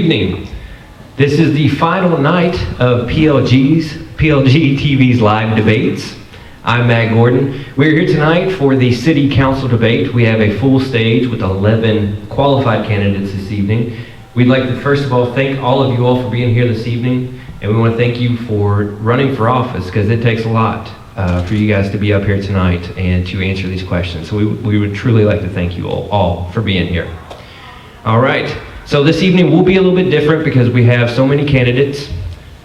evening. This is the final night of PLG TV's live debates. I'm Matt Gordon. We're here tonight for the City Council debate. We have a full stage with 11 qualified candidates this evening. We'd like to first of all thank all of you all for being here this evening, and we want to thank you for running for office, because it takes a lot for you guys to be up here tonight and to answer these questions. So we would truly like to thank you all for being here. All right, so this evening will be a little bit different because we have so many candidates.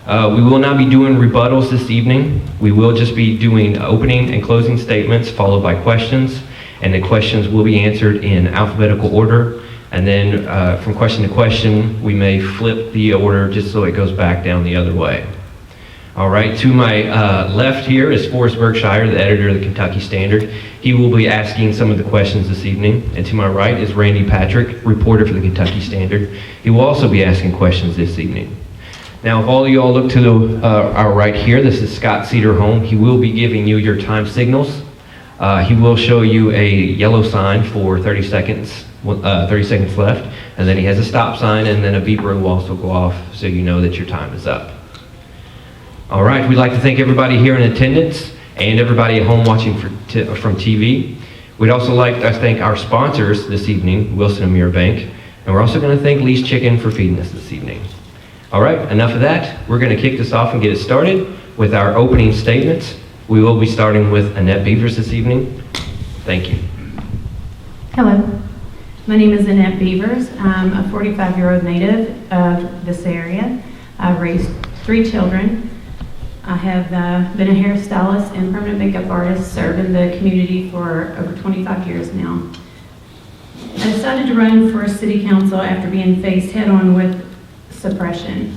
We will not be doing rebuttals this evening. We will just be doing opening and closing statements followed by questions, and the questions will be answered in alphabetical order. And then from question to question, we may flip the order just so it goes back down the other way. All right, to my left here is Forrest Berkshire, the editor of the Kentucky Standard. He will be asking some of the questions this evening. And to my right is Randy Patrick, reporter for the Kentucky Standard. He will also be asking questions this evening. Now, if all of you all look to our right here, this is Scott Cederholm. He will be giving you your time signals. He will show you a yellow sign for 30 seconds left, and then he has a stop sign, and then a beeper will also go off so you know that your time is up. All right, we'd like to thank everybody here in attendance and everybody at home watching from TV. We'd also like to thank our sponsors this evening, Wilson and Muir Bank, and we're also going to thank Lee's Chicken for feeding us this evening. All right, enough of that. We're going to kick this off and get it started with our opening statements. We will be starting with Annette Beavers this evening. Thank you. Hello, my name is Annette Beavers. I'm a 45-year-old native of this area. I've raised 3 children. I have been a hairstylist and permanent makeup artist, serving the community for over 25 years now. I decided to run for city council after being faced head-on with suppression.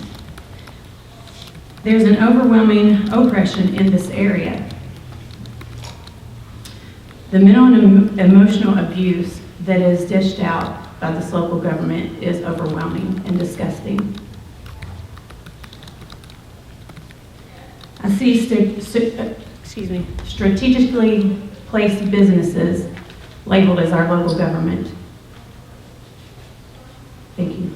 There's an overwhelming oppression in this area. The mental and emotional abuse that is dished out by this local government is overwhelming and disgusting. I see strategically placed businesses labeled as our local government. Thank you.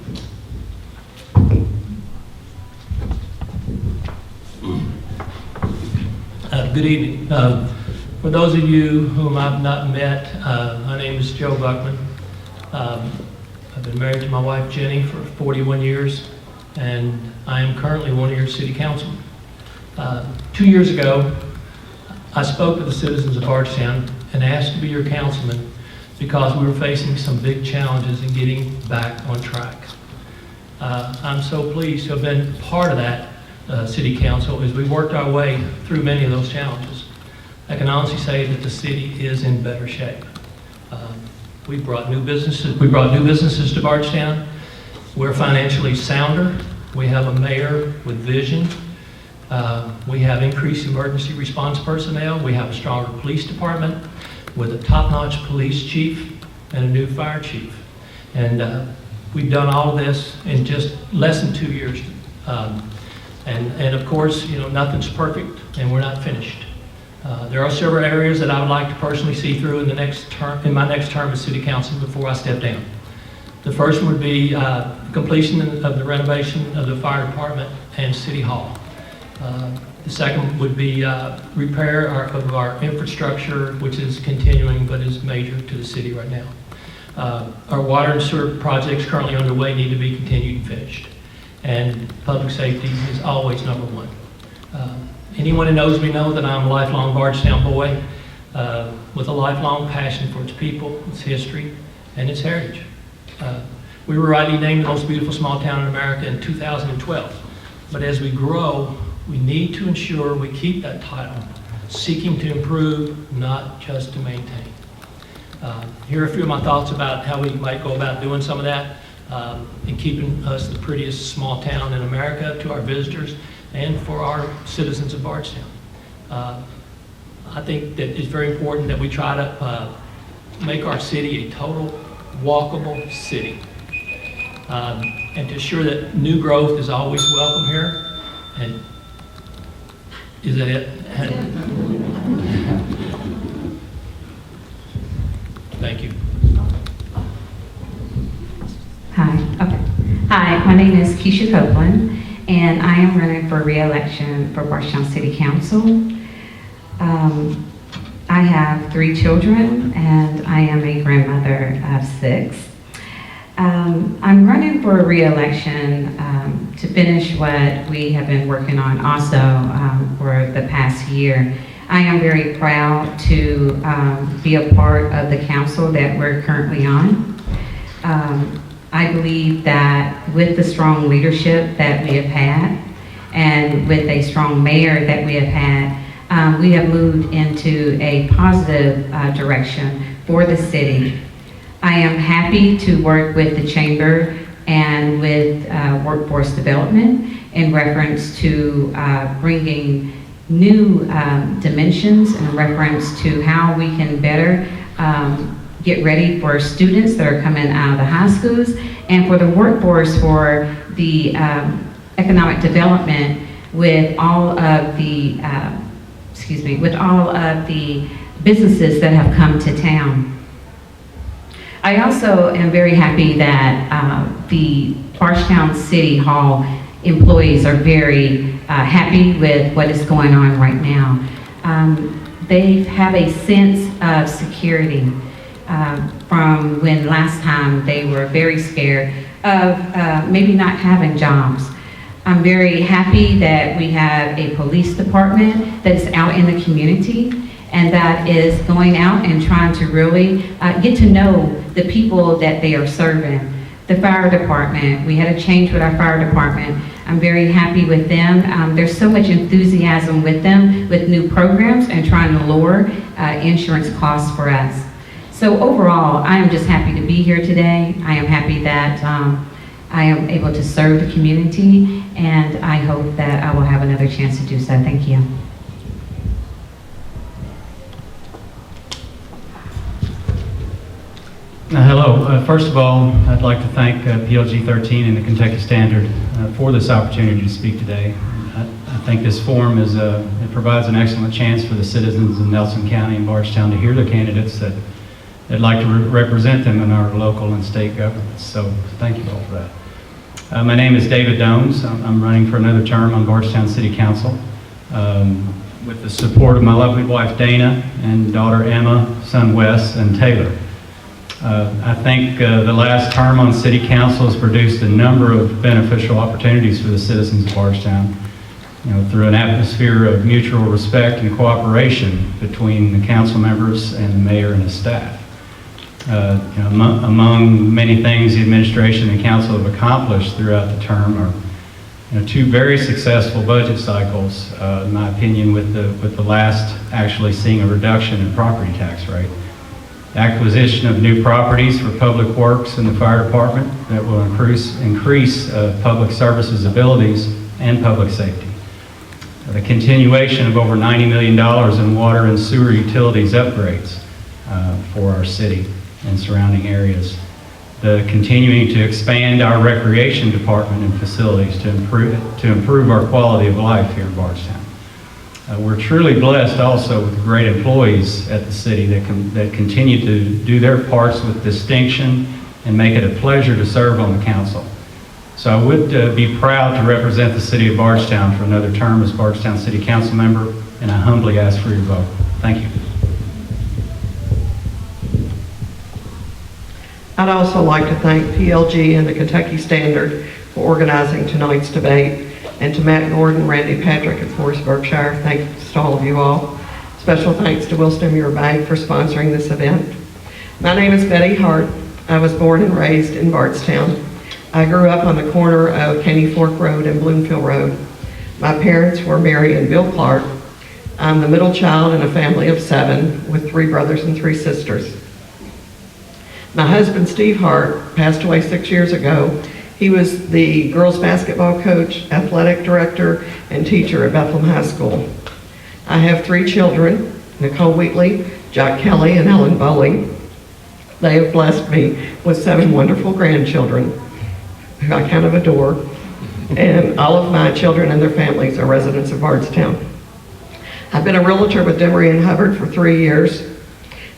Good evening. For those of you whom I've not met, my name is Joe Buckman. I've been married to my wife Jenny for 41 years, and I am currently one of your city councilmen. 2 years ago, I spoke to the citizens of Bardstown and asked to be your councilman because we were facing some big challenges in getting back on track. I'm so pleased to have been part of that city council as we worked our way through many of those challenges. I can honestly say that the city is in better shape. We brought new businesses to Bardstown. We're financially sounder. We have a mayor with vision. We have increased emergency response personnel. We have a stronger police department with a top-notch police chief and a new fire chief. And we've done all of this in just less than 2 years. And of course, you know, nothing's perfect, and we're not finished. There are several areas that I would like to personally see through in my next term as city council before I step down. The first would be completion of the renovation of the fire department and city hall. The second would be repair of our infrastructure, which is continuing but is major to the city right now. Our water and sewer projects currently underway need to be continued and finished. And public safety is always number one. Anyone who knows me knows that I'm a lifelong Bardstown boy with a lifelong passion for its people, its history, and its heritage. We were rightly named the most beautiful small town in America in 2012. But as we grow, we need to ensure we keep that title, seeking to improve, not just to maintain. Here are a few of my thoughts about how we might go about doing some of that and keeping us the prettiest small town in America to our visitors and for our citizens of Bardstown. I think that it's very important that we try to make our city a total walkable city, and to ensure that new growth is always welcome here. And is that it? Thank you. Hi. Okay. Hi, my name is Keisha Copeland, and I am running for re-election for Bardstown City Council. I have 3 children, and I am a grandmother of 6. I'm running for re-election to finish what we have been working on also for the past year. I am very proud to be a part of the council that we're currently on. I believe that with the strong leadership that we have had and with a strong mayor that we have had, we have moved into a positive direction for the city. I am happy to work with the chamber and with workforce development in reference to bringing new dimensions in reference to how we can better get ready for students that are coming out of the high schools and for the workforce for the economic development with all of the businesses that have come to town. I also am very happy that the Bardstown City Hall employees are very happy with what is going on right now. They have a sense of security from when last time they were very scared of maybe not having jobs. I'm very happy that we have a police department that is out in the community and that is going out and trying to really get to know the people that they are serving. The fire department, we had a change with our fire department. I'm very happy with them. There's so much enthusiasm with them with new programs and trying to lower insurance costs for us. So overall, I am just happy to be here today. I am happy that I am able to serve the community, and I hope that I will have another chance to do so. Thank you. Hello. First of all, I'd like to thank PLG 13 and the Kentucky Standard for this opportunity to speak today. I think this forum it provides an excellent chance for the citizens of Nelson County and Bardstown to hear the candidates that'd like to represent them in our local and state governments. So thank you all for that. My name is David Dones. I'm running for another term on Bardstown City Council with the support of my lovely wife Dana and daughter Emma, son Wes, and Taylor. I think the last term on City Council has produced a number of beneficial opportunities for the citizens of Bardstown, through an atmosphere of mutual respect and cooperation between the council members and the mayor and his staff. Among many things the administration and council have accomplished throughout the term are 2 very successful budget cycles, in my opinion, with the last actually seeing a reduction in property tax rate. Acquisition of new properties for public works and the fire department that will increase public services abilities and public safety. The continuation of over $90 million in water and sewer utilities upgrades for our city and surrounding areas. The continuing to expand our recreation department and facilities to improve our quality of life here in Bardstown. We're truly blessed also with great employees at the city that continue to do their parts with distinction and make it a pleasure to serve on the council. So I would be proud to represent the city of Bardstown for another term as Bardstown City Council member, and I humbly ask for your vote. Thank you. I'd also like to thank PLG and the Kentucky Standard for organizing tonight's debate, and to Matt Gordon, Randy Patrick, and Forest Berkshire. Thanks to all of you all. Special thanks to Wilson Muir Bank for sponsoring this event. My name is Betty Hart. I was born and raised in Bardstown. I grew up on the corner of Caney Fork Road and Bloomfield Road. My parents were Mary and Bill Clark. I'm the middle child in a family of 7 with 3 brothers and 3 sisters. My husband, Steve Hart, passed away 6 years ago. He was the girls basketball coach, athletic director, and teacher at Bethlehem High School. I have 3 children, Nicole Wheatley, Jack Kelly, and Ellen Bowling. They have blessed me with 7 wonderful grandchildren who I kind of adore, and all of my children and their families are residents of Bardstown. I've been a realtor with Demery and Hubbard for 3 years.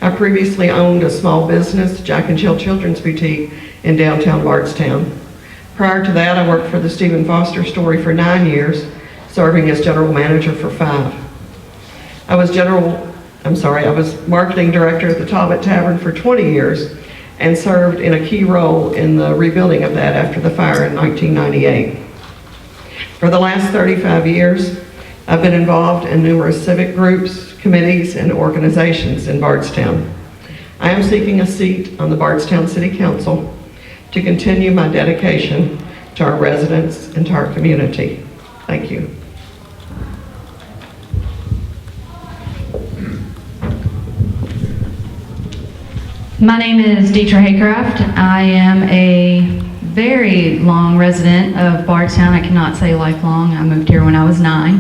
I previously owned a small business, Jack and Jill Children's Boutique, in downtown Bardstown. Prior to that, I worked for the Stephen Foster Story for 9 years, serving as general manager for 5. I was marketing director at the Talbot Tavern for 20 years and served in a key role in the rebuilding of that after the fire in 1998. For the last 35 years, I've been involved in numerous civic groups, committees, and organizations in Bardstown. I am seeking a seat on the Bardstown City Council to continue my dedication to our residents and to our community. Thank you. My name is Deetra Haycraft. I am a very long resident of Bardstown. I cannot say lifelong. I moved here when I was 9.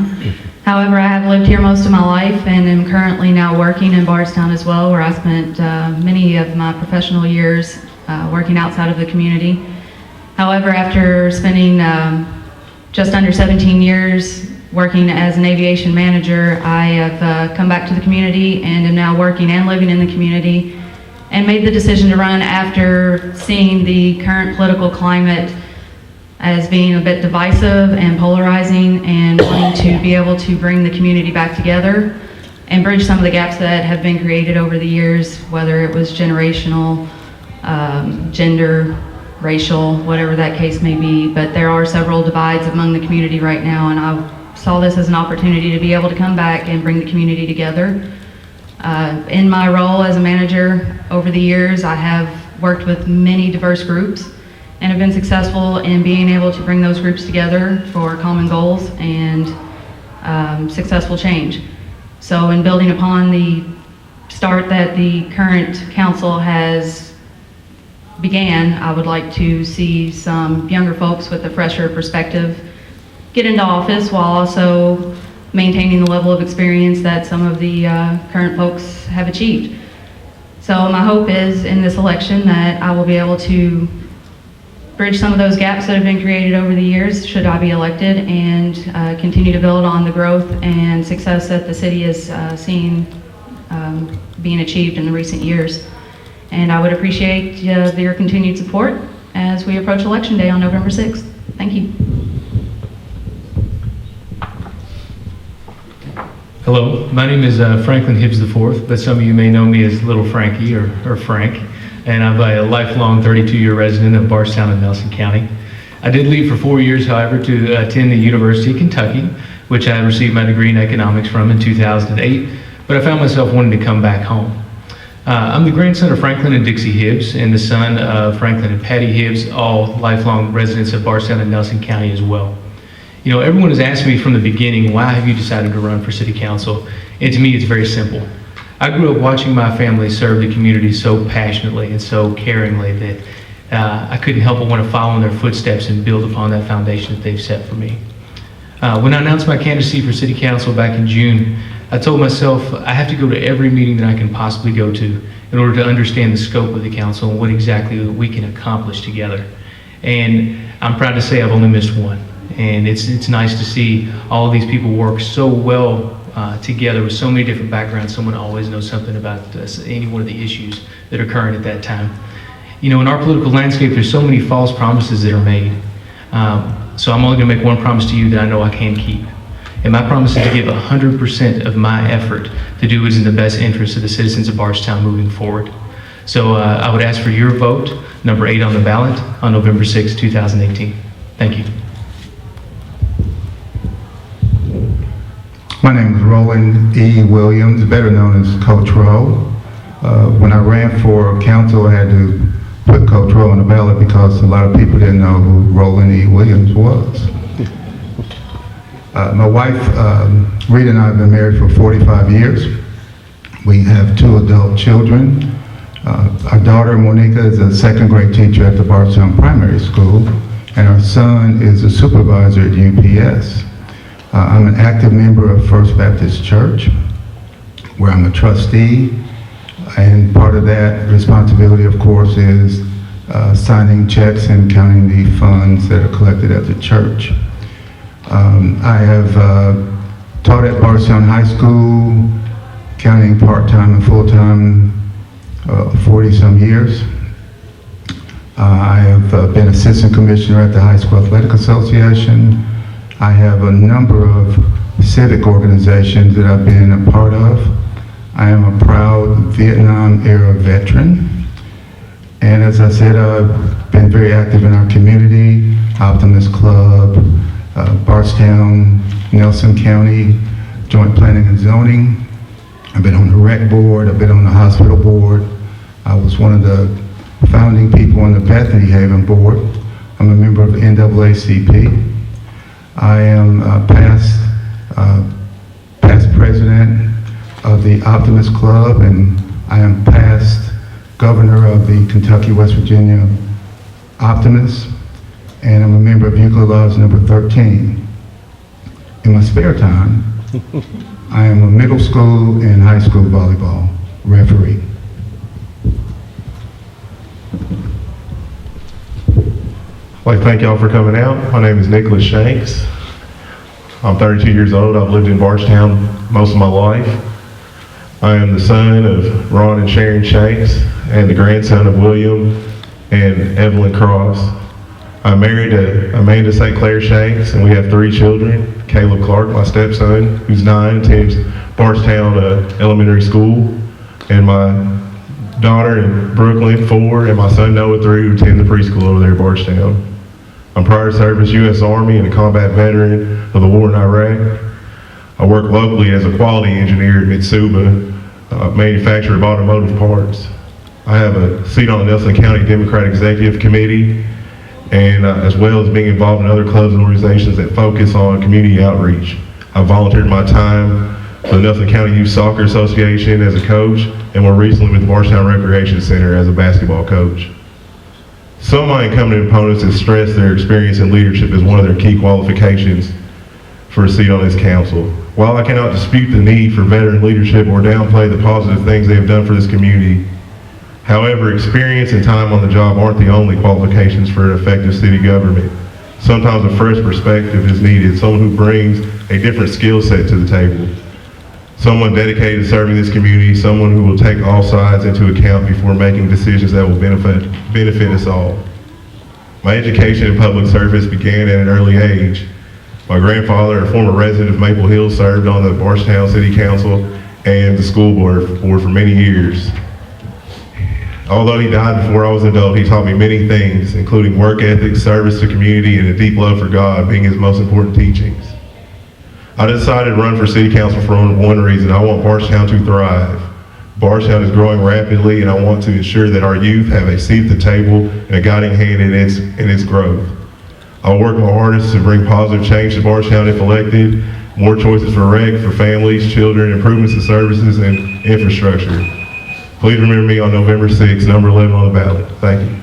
However, I have lived here most of my life and am currently now working in Bardstown as well, where I spent many of my professional years working outside of the community. However, after spending just under 17 years working as an aviation manager, I have come back to the community and am now working and living in the community, and made the decision to run after seeing the current political climate as being a bit divisive and polarizing, and wanting to be able to bring the community back together and bridge some of the gaps that have been created over the years, whether it was generational, gender, racial, whatever that case may be. But there are several divides among the community right now, and I saw this as an opportunity to be able to come back and bring the community together. In my role as a manager over the years, I have worked with many diverse groups and have been successful in being able to bring those groups together for common goals and successful change. So in building upon the start that the current council has began, I would like to see some younger folks with a fresher perspective get into office while also maintaining the level of experience that some of the current folks have achieved. So my hope is in this election that I will be able to bridge some of those gaps that have been created over the years, should I be elected, and continue to build on the growth and success that the city has seen being achieved in the recent years. And I would appreciate your continued support as we approach Election Day on November 6th. Thank you. Hello, my name is Franklin Hibbs IV, but some of you may know me as Little Frankie or Frank, and I'm a lifelong 32-year resident of Bardstown and Nelson County. I did leave for 4 years, however, to attend the University of Kentucky, which I received my degree in economics from in 2008, but I found myself wanting to come back home. I'm the grandson of Franklin and Dixie Hibbs, and the son of Franklin and Patty Hibbs, all lifelong residents of Bardstown and Nelson County as well. You know, everyone has asked me from the beginning, why have you decided to run for city council? And to me, it's very simple. I grew up watching my family serve the community so passionately and so caringly that I couldn't help but want to follow in their footsteps and build upon that foundation that they've set for me. When I announced my candidacy for city council back in June, I told myself I have to go to every meeting that I can possibly go to in order to understand the scope of the council and what exactly we can accomplish together. And I'm proud to say I've only missed one. And it's nice to see all of these people work so well together with so many different backgrounds. Someone always knows something about any one of the issues that are current at that time. You know, in our political landscape, there's so many false promises that are made. So I'm only going to make one promise to you that I know I can keep. And my promise is to give 100% of my effort to do what is in the best interest of the citizens of Bardstown moving forward. So I would ask for your vote, number 8 on the ballot, on November 6, 2018. Thank you. My name is Roland E. Williams, better known as Coach Rowe. When I ran for council, I had to put Coach Rowe on the ballot because a lot of people didn't know who Roland E. Williams was. My wife, Rita, and I have been married for 45 years. We have 2 adult children. Our daughter, Monica, is a second grade teacher at the Bardstown Primary School, and our son is a supervisor at UPS. I'm an active member of First Baptist Church, where I'm a trustee, and part of that responsibility, of course, is signing checks and counting the funds that are collected at the church. I have taught at Bardstown High School, counting part-time and full-time, 40-some years. I have been assistant commissioner at the High School Athletic Association. I have a number of civic organizations that I've been a part of. I am a proud Vietnam-era veteran. And as I said, I've been very active in our community, Optimist Club, Bardstown, Nelson County, Joint Planning and Zoning. I've been on the rec board, I've been on the hospital board. I was one of the founding people on the Bethany Haven board. I'm a member of NAACP. I am past president of the Optimist Club, and I am past governor of the Kentucky, West Virginia Optimists, and I'm a member of Euclid Laws number 13. In my spare time, I am a middle school and high school volleyball referee. I'd like to thank y'all for coming out. My name is Nicholas Shanks. I'm 32 years old. I've lived in Bardstown most of my life. I am the son of Ron and Sharon Shanks and the grandson of William and Evelyn Cross. I'm married to Amanda St. Clair Shanks, and we have 3 children. Caleb Clark, my stepson, who's 9, attends Bardstown Elementary School, and my daughter in Brooklyn, 4, and my son Noah, 3, who attend the preschool over there at Bardstown. I'm prior service U.S. Army and a combat veteran of the war in Iraq. I work locally as a quality engineer at Mitsuba, manufacturer of automotive parts. I have a seat on the Nelson County Democrat Executive Committee, and as well as being involved in other clubs and organizations that focus on community outreach. I volunteered my time for the Nelson County Youth Soccer Association as a coach, and more recently with the Bardstown Recreation Center as a basketball coach. Some of my incumbent opponents have stressed their experience in leadership as one of their key qualifications for a seat on this council. While I cannot dispute the need for veteran leadership or downplay the positive things they have done for this community, however, experience and time on the job aren't the only qualifications for an effective city government. Sometimes a fresh perspective is needed, someone who brings a different skill set to the table. Someone dedicated to serving this community, someone who will take all sides into account before making decisions that will benefit us all. My education in public service began at an early age. My grandfather, a former resident of Maple Hill, served on the Bardstown City Council and the school board for many years. Although he died before I was an adult, he taught me many things, including work ethic, service to community, and a deep love for God being his most important teachings. I decided to run for city council for one reason. I want Bardstown to thrive. Bardstown is growing rapidly, and I want to ensure that our youth have a seat at the table and a guiding hand in its growth. I'll work my hardest to bring positive change to Bardstown if elected, more choices for rec, for families, children, improvements to services and infrastructure. Please remember me on November 6th, number 11 on the ballot. Thank you.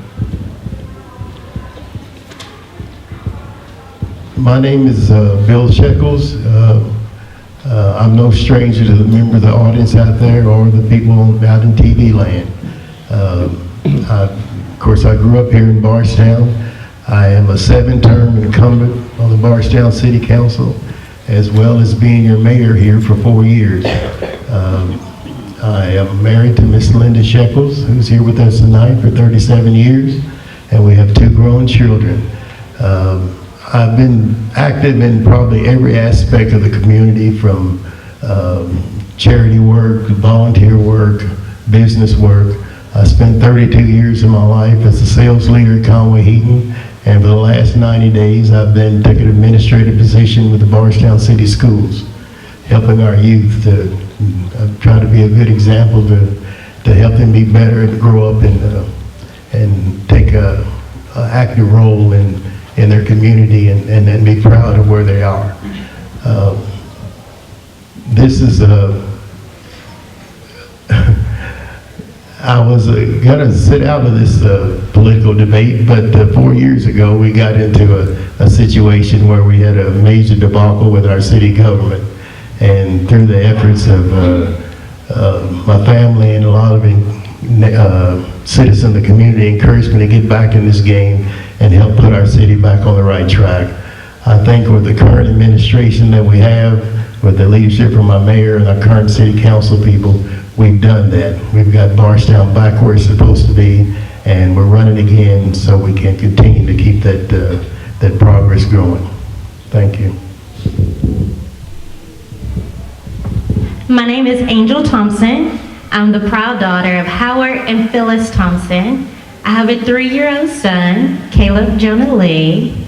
My name is Bill Shekels. I'm no stranger to the member of the audience out there or the people out in TV land. Of course, I grew up here in Bardstown. I am a 7-term incumbent on the Bardstown City Council, as well as being your mayor here for 4 years. I am married to Miss Linda Shekels, who's here with us tonight for 37 years, and we have 2 grown children. I've been active in probably every aspect of the community, from charity work, volunteer work, business work. I spent 32 years of my life as a sales leader at Conway Heaton, and for the last 90 days I've been taking an administrative position with the Bardstown City Schools, helping our youth to try to be a good example to help them be better and grow up and take a active role in their community and be proud of where they are. This is I was gonna sit out of this political debate, but 4 years ago we got into a situation where we had a major debacle with our city government, and through the efforts of my family and a lot of citizens in the community encouraged me to get back in this game and help put our city back on the right track. I think with the current administration that we have, with the leadership from my mayor and our current city council people, we've done that. We've got Bardstown back where it's supposed to be, and we're running again so we can continue to keep that progress going. Thank you. My name is Angel Thompson. I'm the proud daughter of Howard and Phyllis Thompson. I have a 3-year-old son, Caleb Jonah Lee.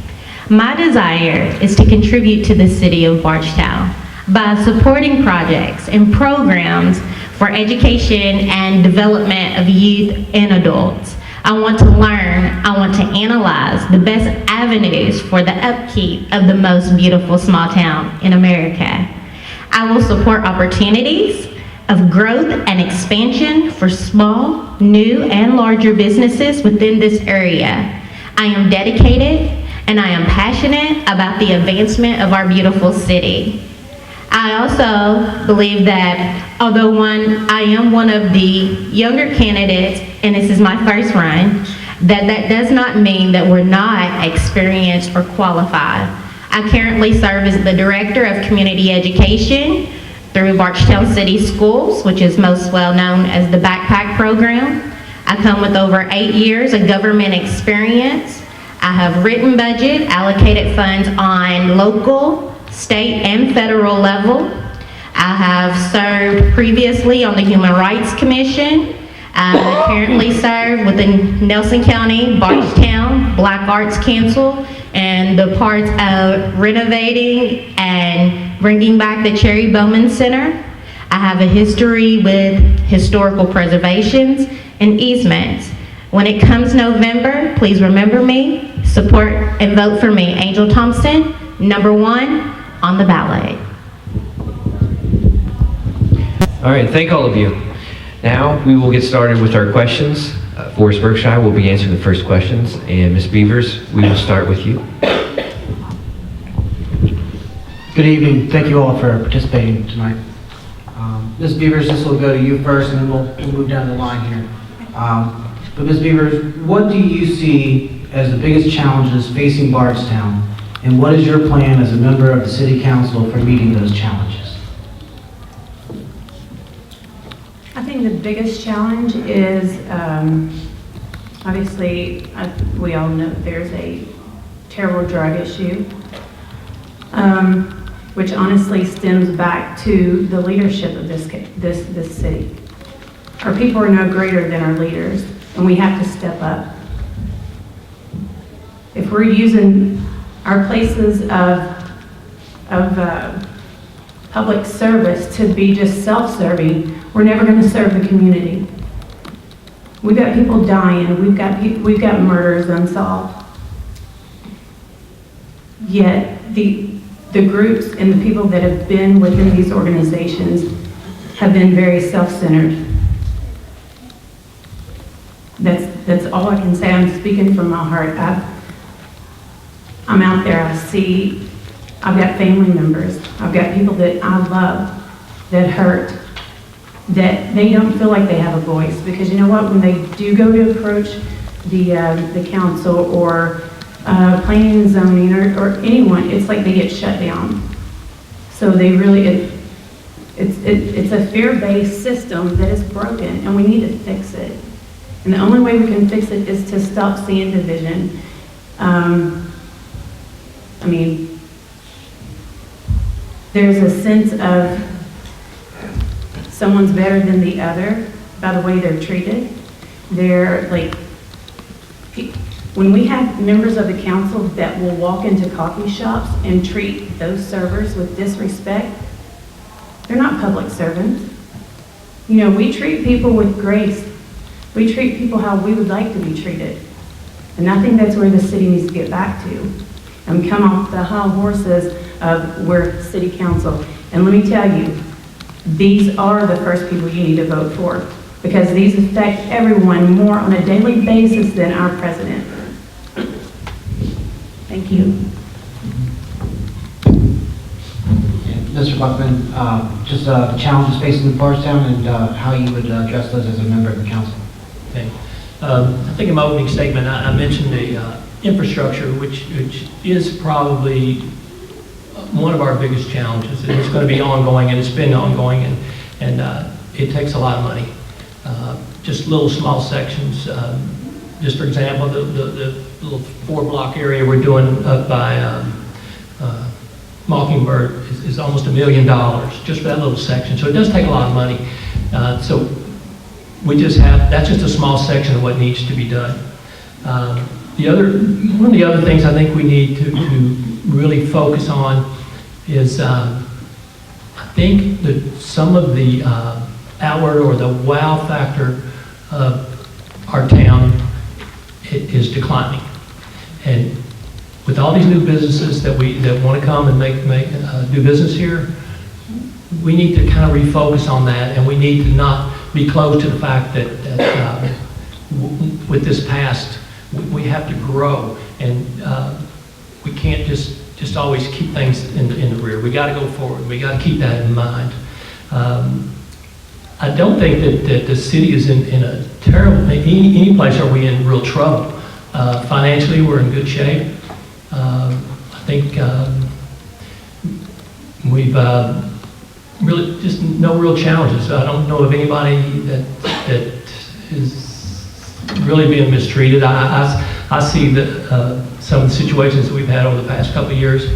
My desire is to contribute to the city of Bardstown by supporting projects and programs for education and development of youth and adults. I want to learn, I want to analyze the best avenues for the upkeep of the most beautiful small town in America. I will support opportunities of growth and expansion for small, new, and larger businesses within this area. I am dedicated and I am passionate about the advancement of our beautiful city. I also believe that although I am one of the younger candidates, and this is my first run, that does not mean that we're not experienced or qualified. I currently serve as the Director of Community Education through Bardstown City Schools, which is most well known as the Backpack Program. I come with over 8 years of government experience. I have written budget, allocated funds on local, state, and federal level. I have served previously on the Human Rights Commission. I currently serve within Nelson County, Bardstown, Black Arts Council, and the parts of renovating and bringing back the Cherry Bowman Center. I have a history with historical preservations and easements. When it comes November, please remember me, support and vote for me, Angel Thompson, #1 on the ballot. All right, thank all of you. Now we will get started with our questions. Forrest Berkshire will be answering the first questions, and Ms. Beavers, we will start with you. Good evening. Thank you all for participating tonight. Ms. Beavers, this will go to you first, and then we'll move down the line here. But Ms. Beavers, what do you see as the biggest challenges facing Bardstown, and what is your plan as a member of the City Council for meeting those challenges? I think the biggest challenge is, obviously, we all know there's a terrible drug issue, which honestly stems back to the leadership of this city. Our people are no greater than our leaders, and we have to step up. If we're using our places of public service to be just self-serving, we're never going to serve the community. We've got people dying. We've got murders unsolved. Yet the groups and the people that have been within these organizations have been very self-centered. That's all I can say. I'm speaking from my heart. I'm out there. I've got family members. I've got people that I love that hurt, that they don't feel like they have a voice. Because you know what? When they do go to approach the council or planning and zoning or anyone, it's like they get shut down. So they really, it's a fear-based system that is broken, and we need to fix it. And the only way we can fix it is to stop seeing division. I mean, there's a sense of someone's better than the other by the way they're treated. They're like, when we have members of the council that will walk into coffee shops and treat those servers with disrespect, they're not public servants. You know, we treat people with grace. We treat people how we would like to be treated. And I think that's where the city needs to get back to. And come off the high horses of we're city council. And let me tell you, these are the first people you need to vote for, because these affect everyone more on a daily basis than our president. Thank you. Mr. Buckman, just the challenges facing Bardstown and how you would address those as a member of the council. Okay. I think in my opening statement, I mentioned the infrastructure, which is probably one of our biggest challenges. And it's going to be ongoing, and it's been ongoing, and it takes a lot of money. Just little small sections Just for example, the little 4-block area we're doing up by Mockingbird is almost $1 million just for that little section. So it does take a lot of money. So we just have, that's just a small section of what needs to be done. One of the other things I think we need to really focus on is I think that some of the outward or the wow factor of our town is declining. And with all these new businesses that want to come and do business here, we need to kind of refocus on that, and we need to not be close to the fact that with this past, we have to grow, and we can't just always keep things in the rear. We got to go forward. We got to keep that in mind. I don't think that the city is in a terrible, any place are we in real trouble. Financially, we're in good shape. I think we've really just no real challenges. I don't know of anybody that is really being mistreated. I see that some of the situations that we've had over the past couple of years,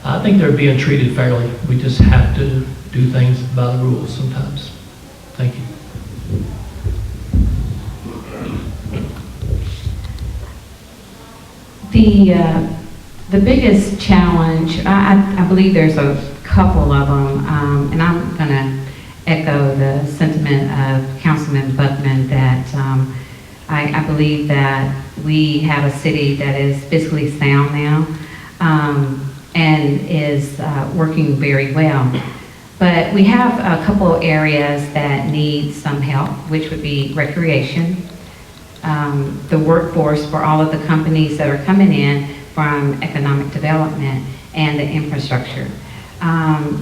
I think they're being treated fairly. We just have to do things by the rules sometimes. Thank you. The biggest challenge, I believe there's a couple of them, and I'm going to echo the sentiment of Councilman Buckman that I believe that we have a city that is fiscally sound now and is working very well. But we have a couple areas that need some help, which would be recreation, the workforce for all of the companies that are coming in from economic development, and the infrastructure.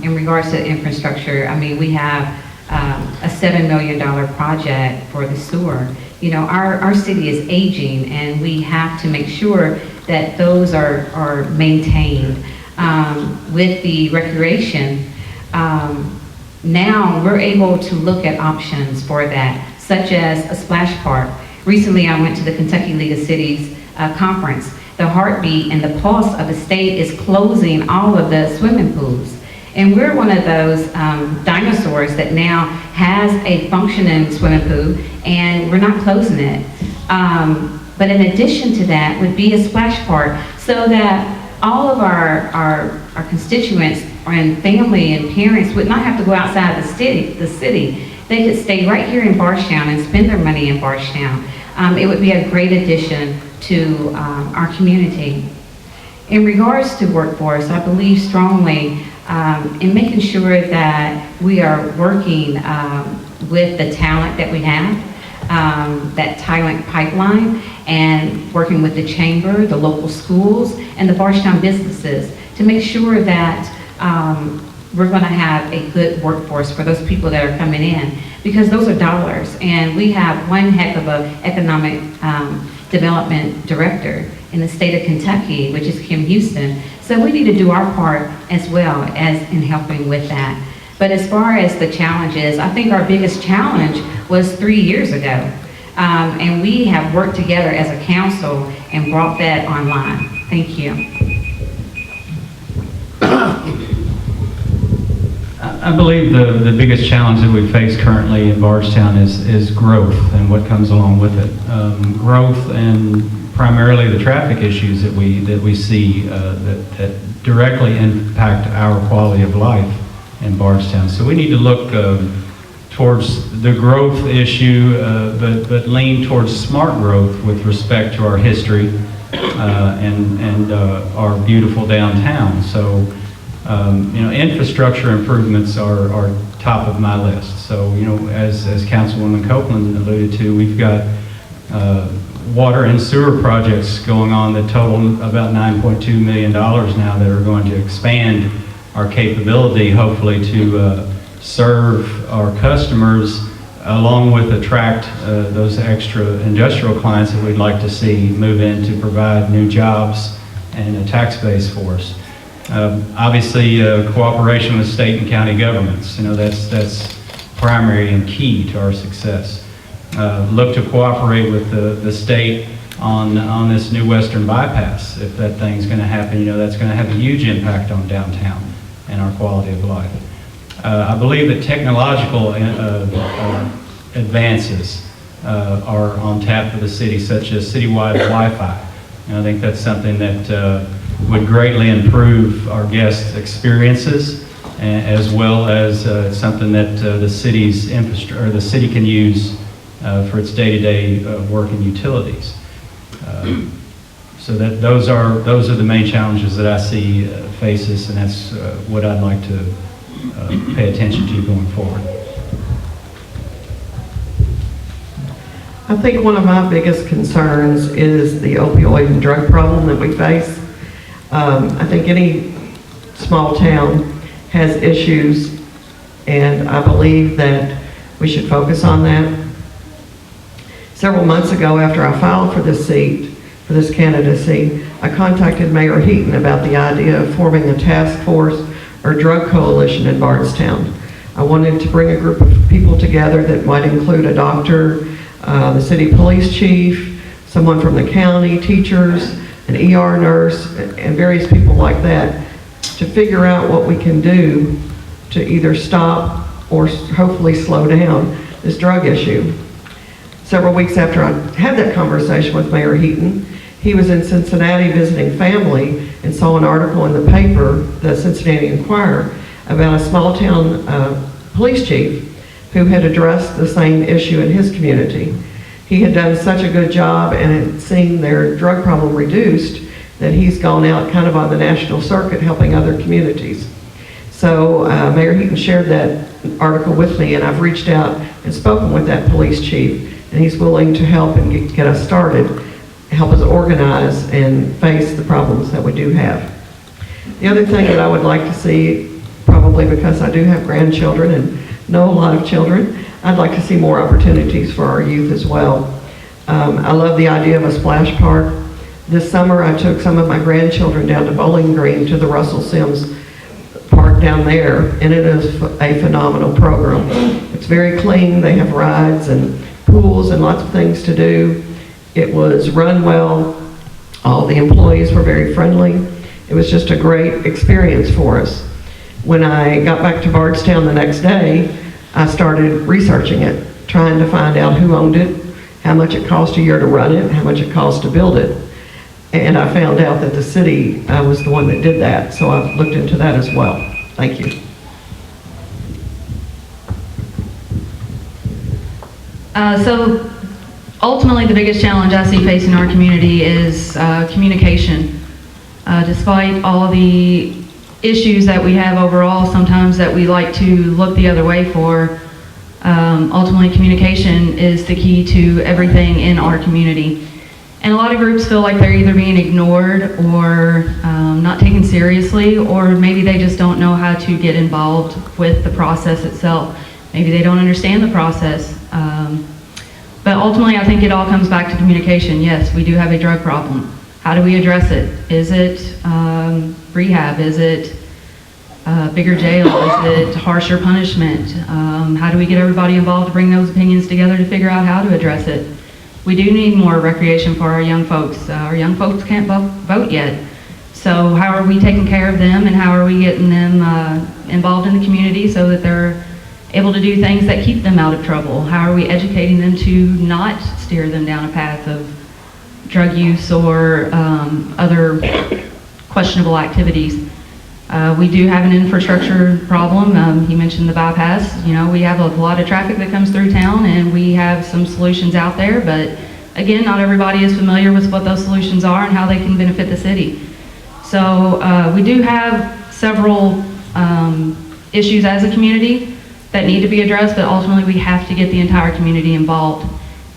In regards to infrastructure, I mean, we have a $7 million project for the sewer. You know, our city is aging, and we have to make sure that those are maintained. With the recreation, now we're able to look at options for that, such as a splash park. Recently, I went to the Kentucky League of Cities conference. The heartbeat and the pulse of the state is closing all of the swimming pools. And we're one of those dinosaurs that now has a functioning swimming pool, and we're not closing it. But in addition to that would be a splash park, so that all of our constituents and family and parents would not have to go outside the city. They could stay right here in Bardstown and spend their money in Bardstown. It would be a great addition to our community. In regards to workforce, I believe strongly in making sure that we are working with the talent that we have, that talent pipeline, and working with the chamber, the local schools, and the Bardstown businesses to make sure that we're going to have a good workforce for those people that are coming in, because those are dollars, and we have one heck of an economic development director in the state of Kentucky, which is Kim Houston. So we need to do our part as well as in helping with that. But as far as the challenges, I think our biggest challenge was 3 years ago. And we have worked together as a council and brought that online. Thank you. I believe the biggest challenge that we face currently in Bardstown is growth and what comes along with it. Growth and primarily the traffic issues that we see that directly impact our quality of life in Bardstown. So we need to look towards the growth issue, but lean towards smart growth with respect to our history and our beautiful downtown. So. Infrastructure improvements are top of my list. So, as Councilwoman Copeland alluded to, we've got water and sewer projects going on that total about $9.2 million now that are going to expand our capability, hopefully, to serve our customers, along with attract those extra industrial clients that we'd like to see move in to provide new jobs and a tax base for us. Obviously, cooperation with state and county governments, that's primary and key to our success. Look to cooperate with the state on this new western bypass. If that thing's going to happen, you know, that's going to have a huge impact on downtown and our quality of life. I believe that technological advances are on tap for the city, such as citywide Wi-Fi. And I think that's something that would greatly improve our guests' experiences, as well as something that the city's infrastructure, or the city can use for its day-to-day work and utilities. So that those are the main challenges that I see face us, and that's what I'd like to pay attention to going forward. I think one of my biggest concerns is the opioid and drug problem that we face. I think any small town has issues, and I believe that we should focus on that. Several months ago, after I filed for this seat, for this candidacy, I contacted Mayor Heaton about the idea of forming a task force or drug coalition in Bardstown. I wanted to bring a group of people together that might include a doctor, the city police chief, someone from the county, teachers, an ER nurse, and various people like that, to figure out what we can do to either stop or hopefully slow down this drug issue. Several weeks after I had that conversation with Mayor Heaton, he was in Cincinnati visiting family and saw an article in the paper, the Cincinnati Enquirer, about a small town police chief who had addressed the same issue in his community. He had done such a good job and had seen their drug problem reduced that he's gone out kind of on the national circuit helping other communities. So Mayor Heaton shared that article with me, and I've reached out and spoken with that police chief, and he's willing to help and get us started, help us organize and face the problems that we do have. The other thing that I would like to see, probably because I do have grandchildren and know a lot of children, I'd like to see more opportunities for our youth as well. I love the idea of a splash park. This summer I took some of my grandchildren down to Bowling Green to the Russell Sims Park down there, and it is a phenomenal program. It's very clean. They have rides and pools and lots of things to do. It was run well. All the employees were very friendly. It was just a great experience for us. When I got back to Bardstown the next day, I started researching it, trying to find out who owned it, how much it cost a year to run it, how much it cost to build it. And I found out that the city was the one that did that, so I've looked into that as well. Thank you. So ultimately, the biggest challenge I see facing our community is communication. Despite all the issues that we have overall, sometimes that we like to look the other way for, ultimately communication is the key to everything in our community. And a lot of groups feel like they're either being ignored or not taken seriously, or maybe they just don't know how to get involved with the process itself. Maybe they don't understand the process. But ultimately, I think it all comes back to communication. Yes, we do have a drug problem. How do we address it? Is it rehab? Is it bigger jail? Is it harsher punishment? How do we get everybody involved to bring those opinions together to figure out how to address it? We do need more recreation for our young folks. Our young folks can't vote yet. So how are we taking care of them, and how are we getting them involved in the community so that they're able to do things that keep them out of trouble? How are we educating them to not steer them down a path of drug use or other questionable activities? We do have an infrastructure problem. He mentioned the bypass. You know, we have a lot of traffic that comes through town, and we have some solutions out there, but again, not everybody is familiar with what those solutions are and how they can benefit the city. So we do have several issues as a community that need to be addressed, but ultimately we have to get the entire community involved.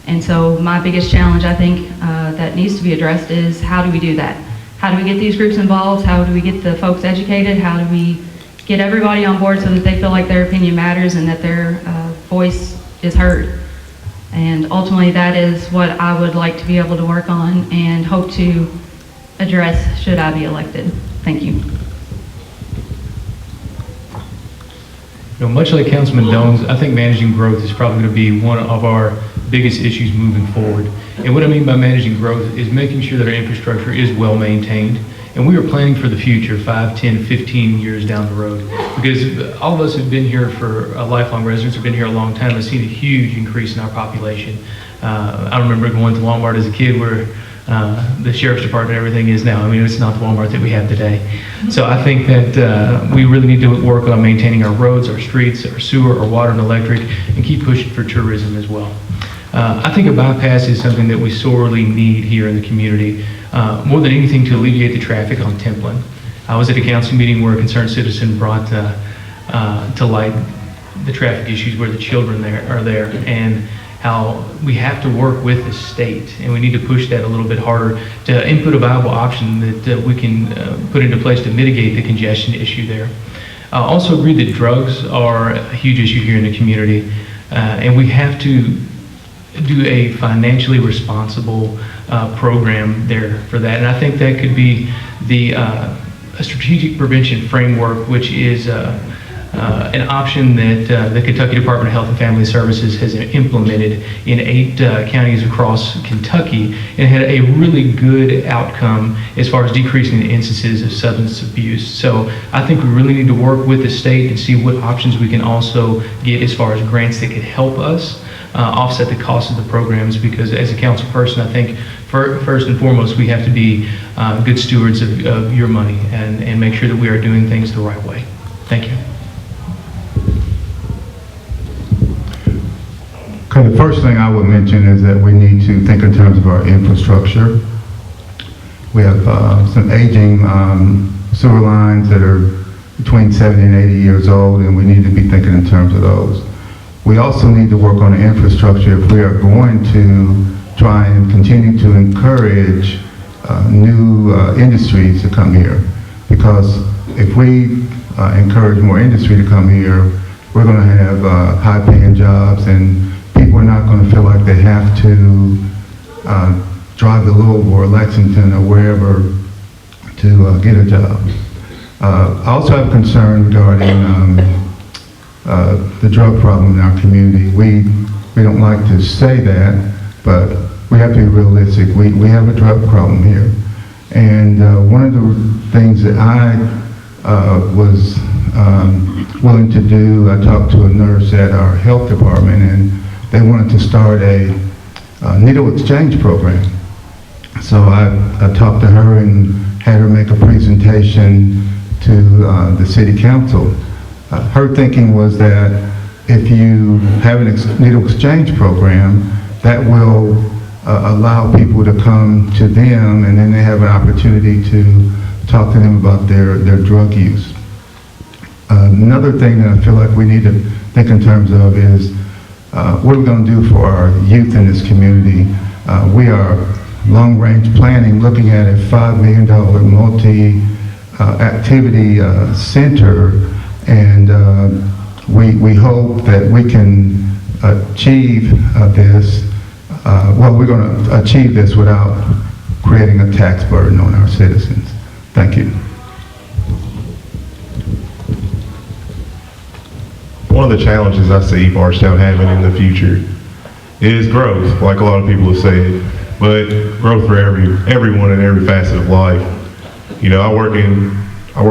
And so my biggest challenge, I think, that needs to be addressed is how do we do that? How do we get these groups involved? How do we get the folks educated? How do we get everybody on board so that they feel like their opinion matters and that their voice is heard? And ultimately, that is what I would like to be able to work on and hope to address should I be elected. Thank you. You know, much like Councilman Dones, I think managing growth is probably going to be one of our biggest issues moving forward. And what I mean by managing growth is making sure that our infrastructure is well maintained. And we are planning for the future, 5, 10, 15 years down the road. Because all of us who've been here for lifelong residents, have been here a long time, have seen a huge increase in our population. I remember going to Walmart as a kid where the sheriff's department, everything is now. I mean, it's not the Walmart that we have today. So I think that we really need to work on maintaining our roads, our streets, our sewer, our water and electric, and keep pushing for tourism as well. I think a bypass is something that we sorely need here in the community, more than anything to alleviate the traffic on Templin. I was at a council meeting where a concerned citizen brought to light the traffic issues where the children are there, and how we have to work with the state, and we need to push that a little bit harder to input a viable option that we can put into place to mitigate the congestion issue there. I also agree that drugs are a huge issue here in the community, and we have to do a financially responsible program there for that. And I think that could be a strategic prevention framework, which is an option that the Kentucky Department of Health and Family Services has implemented in 8 counties across Kentucky, and had a really good outcome as far as decreasing the instances of substance abuse. So I think we really need to work with the state and see what options we can also get as far as grants that could help us offset the cost of the programs, because as a council person, I think first and foremost, we have to be good stewards of your money and make sure that we are doing things the right way. Thank you. Okay, the first thing I would mention is that we need to think in terms of our infrastructure. We have some aging sewer lines that are between 70 and 80 years old, and we need to be thinking in terms of those. We also need to work on the infrastructure if we are going to try and continue to encourage new industries to come here. Because if we encourage more industry to come here, we're going to have high-paying jobs, and people are not going to feel like they have to drive to Louisville or Lexington or wherever to get a job. I also have concern regarding the drug problem in our community. We don't like to say that, but we have to be realistic. We have a drug problem here. And one of the things that I was willing to do, I talked to a nurse at our health department, and they wanted to start a needle exchange program. So I talked to her and had her make a presentation to the city council. Her thinking was that if you have a needle exchange program, that will allow people to come to them, and then they have an opportunity to talk to them about their drug use. Another thing that I feel like we need to think in terms of is what are we going to do for our youth in this community? We are long-range planning, looking at a $5 million multi-activity center, and we hope that we can achieve this. Well, we're going to achieve this without creating a tax burden on our citizens. Thank you. One of the challenges I see Bardstown having in the future is growth, like a lot of people have said, but growth for everyone in every facet of life. You know, I work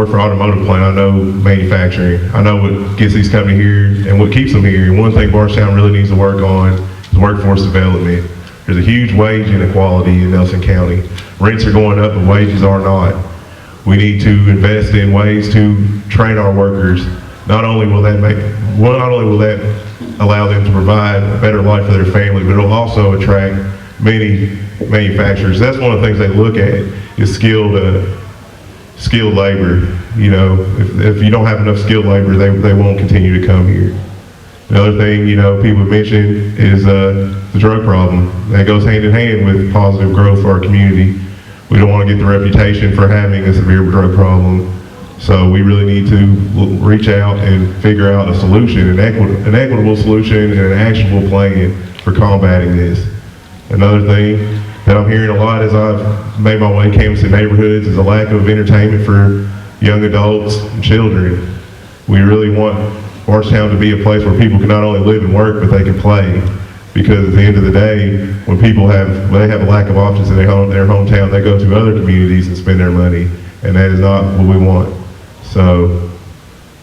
for automotive plant. I know manufacturing. I know what gets these companies here and what keeps them here. And one thing Bardstown really needs to work on is workforce development. There's a huge wage inequality in Nelson County. Rents are going up, but wages are not. We need to invest in ways to train our workers. Not only will that allow them to provide a better life for their family, but it'll also attract many manufacturers. That's one of the things they look at is skilled labor. You know, if you don't have enough skilled labor, they won't continue to come here. Another thing, you know, people mention is the drug problem. That goes hand in hand with positive growth for our community. We don't want to get the reputation for having a severe drug problem. So we really need to reach out and figure out a solution, an equitable solution and an actionable plan for combating this. Another thing that I'm hearing a lot as I've made my way canvassing neighborhoods is a lack of entertainment for young adults and children. We really want Bardstown to be a place where people can not only live and work, but they can play. Because at the end of the day, when they have a lack of options in their hometown, they go to other communities and spend their money, and that is not what we want. So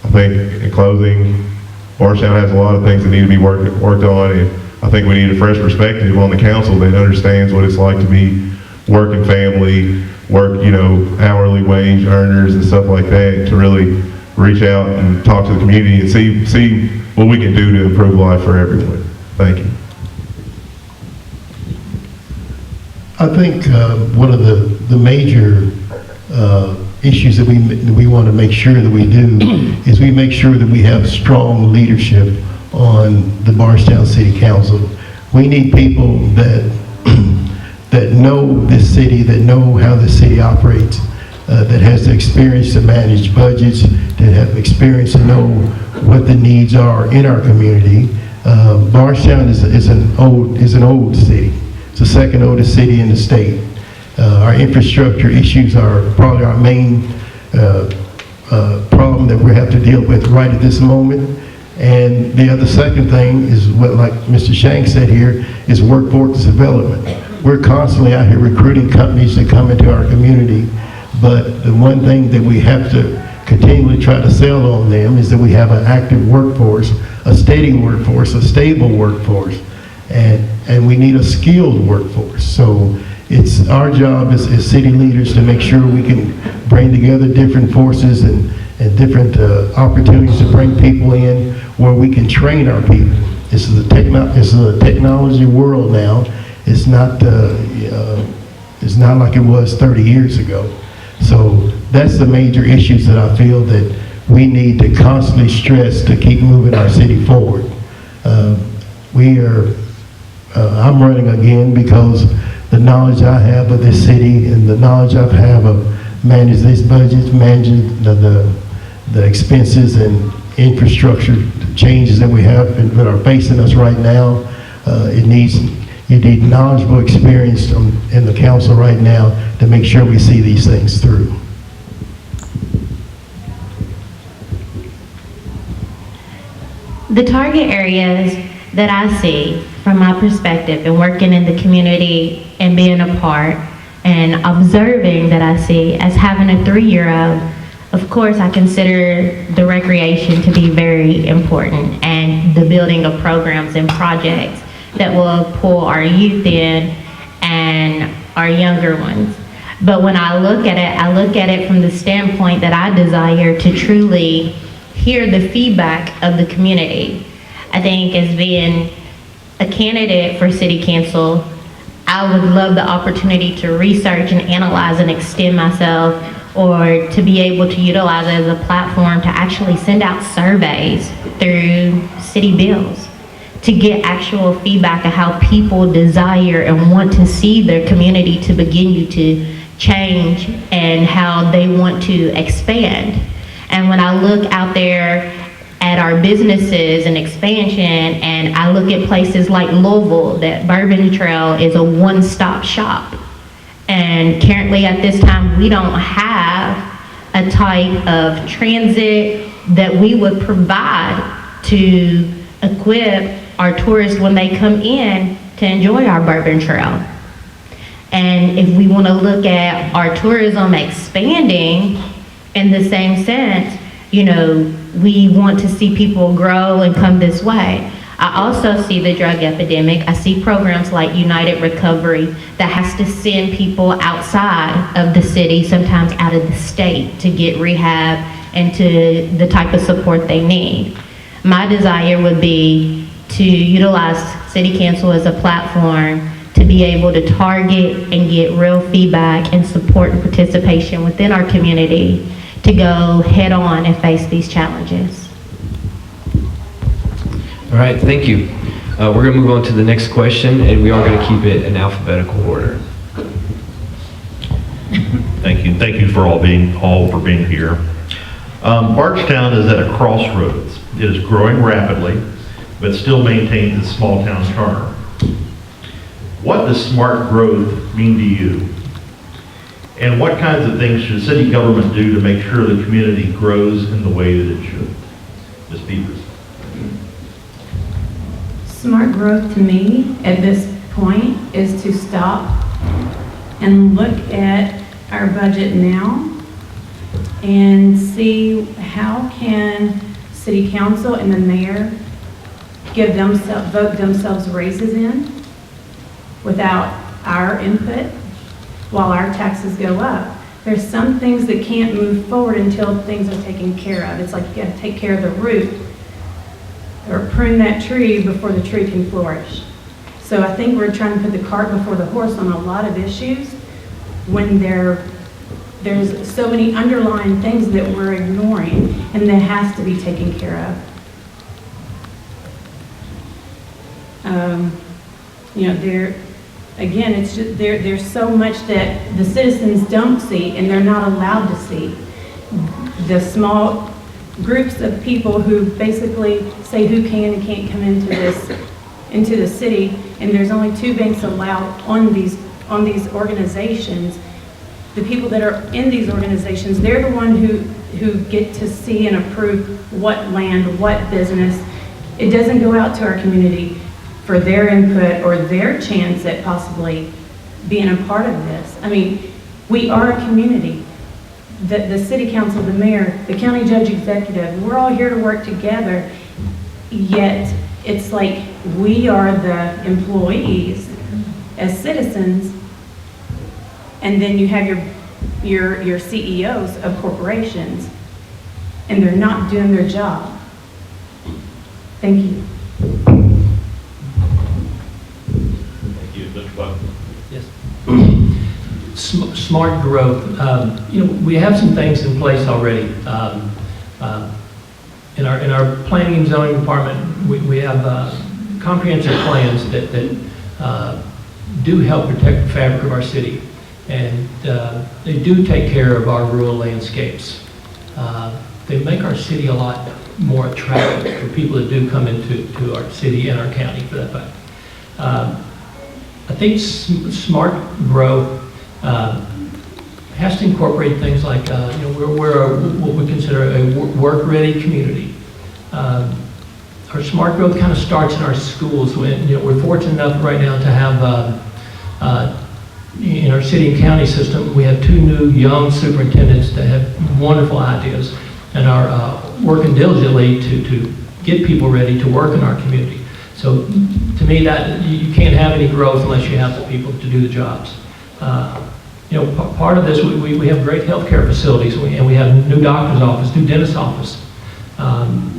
I think in closing, Bardstown has a lot of things that need to be worked on, and I think we need a fresh perspective on the council that understands what it's like to be working family, hourly wage earners and stuff like that, to really reach out and talk to the community and see what we can do to improve life for everyone. Thank you. I think one of the major issues that we want to make sure that we do is we make sure that we have strong leadership on the Bardstown City Council. We need people that that know this city, that know how the city operates, that has the experience to manage budgets, that have experience to know what the needs are in our community. Bardstown is an old city. It's the second oldest city in the state. Our infrastructure issues are probably our main problem that we have to deal with right at this moment. And the second thing is what, like Mr. Shank said here, is workforce development. We're constantly out here recruiting companies to come into our community, but the one thing that we have to continually try to sell on them is that we have an active workforce, a steady workforce, a stable workforce, and we need a skilled workforce. So it's our job as city leaders to make sure we can bring together different forces and different opportunities to bring people in where we can train our people. This is a technology world now. It's not like it was 30 years ago. So that's the major issues that I feel that we need to constantly stress to keep moving our city forward. I'm running again because the knowledge I have of this city and the knowledge I have of managing this budget, managing the expenses and infrastructure changes that we have and that are facing us right now, you need knowledgeable experience in the council right now to make sure we see these things through. The target areas that I see from my perspective and working in the community and being a part and observing that I see as having a 3-year-old, of course I consider the recreation to be very important and the building of programs and projects that will pull our youth in and our younger ones. But when I look at it from the standpoint that I desire to truly hear the feedback of the community. I think as being a candidate for city council, I would love the opportunity to research and analyze and extend myself, or to be able to utilize it as a platform to actually send out surveys through city bills to get actual feedback of how people desire and want to see their community to begin to change and how they want to expand. And when I look out there at our businesses and expansion, and I look at places like Louisville, that Bourbon Trail is a one-stop shop. And currently at this time, we don't have a type of transit that we would provide to equip our tourists when they come in to enjoy our Bourbon Trail. And if we want to look at our tourism expanding in the same sense, we want to see people grow and come this way. I also see the drug epidemic. I see programs like United Recovery that has to send people outside of the city, sometimes out of the state, to get rehab and to the type of support they need. My desire would be to utilize city council as a platform to be able to target and get real feedback and support and participation within our community to go head on and face these challenges. All right, thank you. We're going to move on to the next question, and we are going to keep it in alphabetical order. Thank you. Thank you for all for being here. Bardstown is at a crossroads. It is growing rapidly, but still maintains its small town charm. What does smart growth mean to you? And what kinds of things should city government do to make sure the community grows in the way that it should? Ms. Beavers. Smart growth to me at this point is to stop and look at our budget now and see how can city council and the mayor vote themselves raises in without our input while our taxes go up. There's some things that can't move forward until things are taken care of. It's like you gotta take care of the root or prune that tree before the tree can flourish. So I think we're trying to put the cart before the horse on a lot of issues when there's so many underlying things that we're ignoring and that has to be taken care of. Again, it's just, there's so much that the citizens don't see and they're not allowed to see. The small groups of people who basically say who can and can't come into the city, and there's only 2 banks allowed on these organizations. The people that are in these organizations, they're the one who get to see and approve what land, what business. It doesn't go out to our community for their input or their chance at possibly being a part of this. I mean, we are a community. The city council, the mayor, the county judge executive, we're all here to work together, yet it's like we are the employees as citizens, and then you have your CEOs of corporations, and they're not doing their job. Thank you. Thank you, Mr. Buckman. Yes. Smart growth. We have some things in place already. In our planning and zoning department, we have comprehensive plans that do help protect the fabric of our city, and they do take care of our rural landscapes. They make our city a lot more attractive for people that do come into our city and our county, for that fact. I think smart growth has to incorporate things like, we're what we consider a work-ready community. Our smart growth kind of starts in our schools. We're fortunate enough right now to have, in our city and county system, we have 2 new young superintendents that have wonderful ideas and are working diligently to get people ready to work in our community. So to me, that you can't have any growth unless you have the people to do the jobs. Part of this, we have great healthcare facilities, and we have new doctor's office, new dentist's office.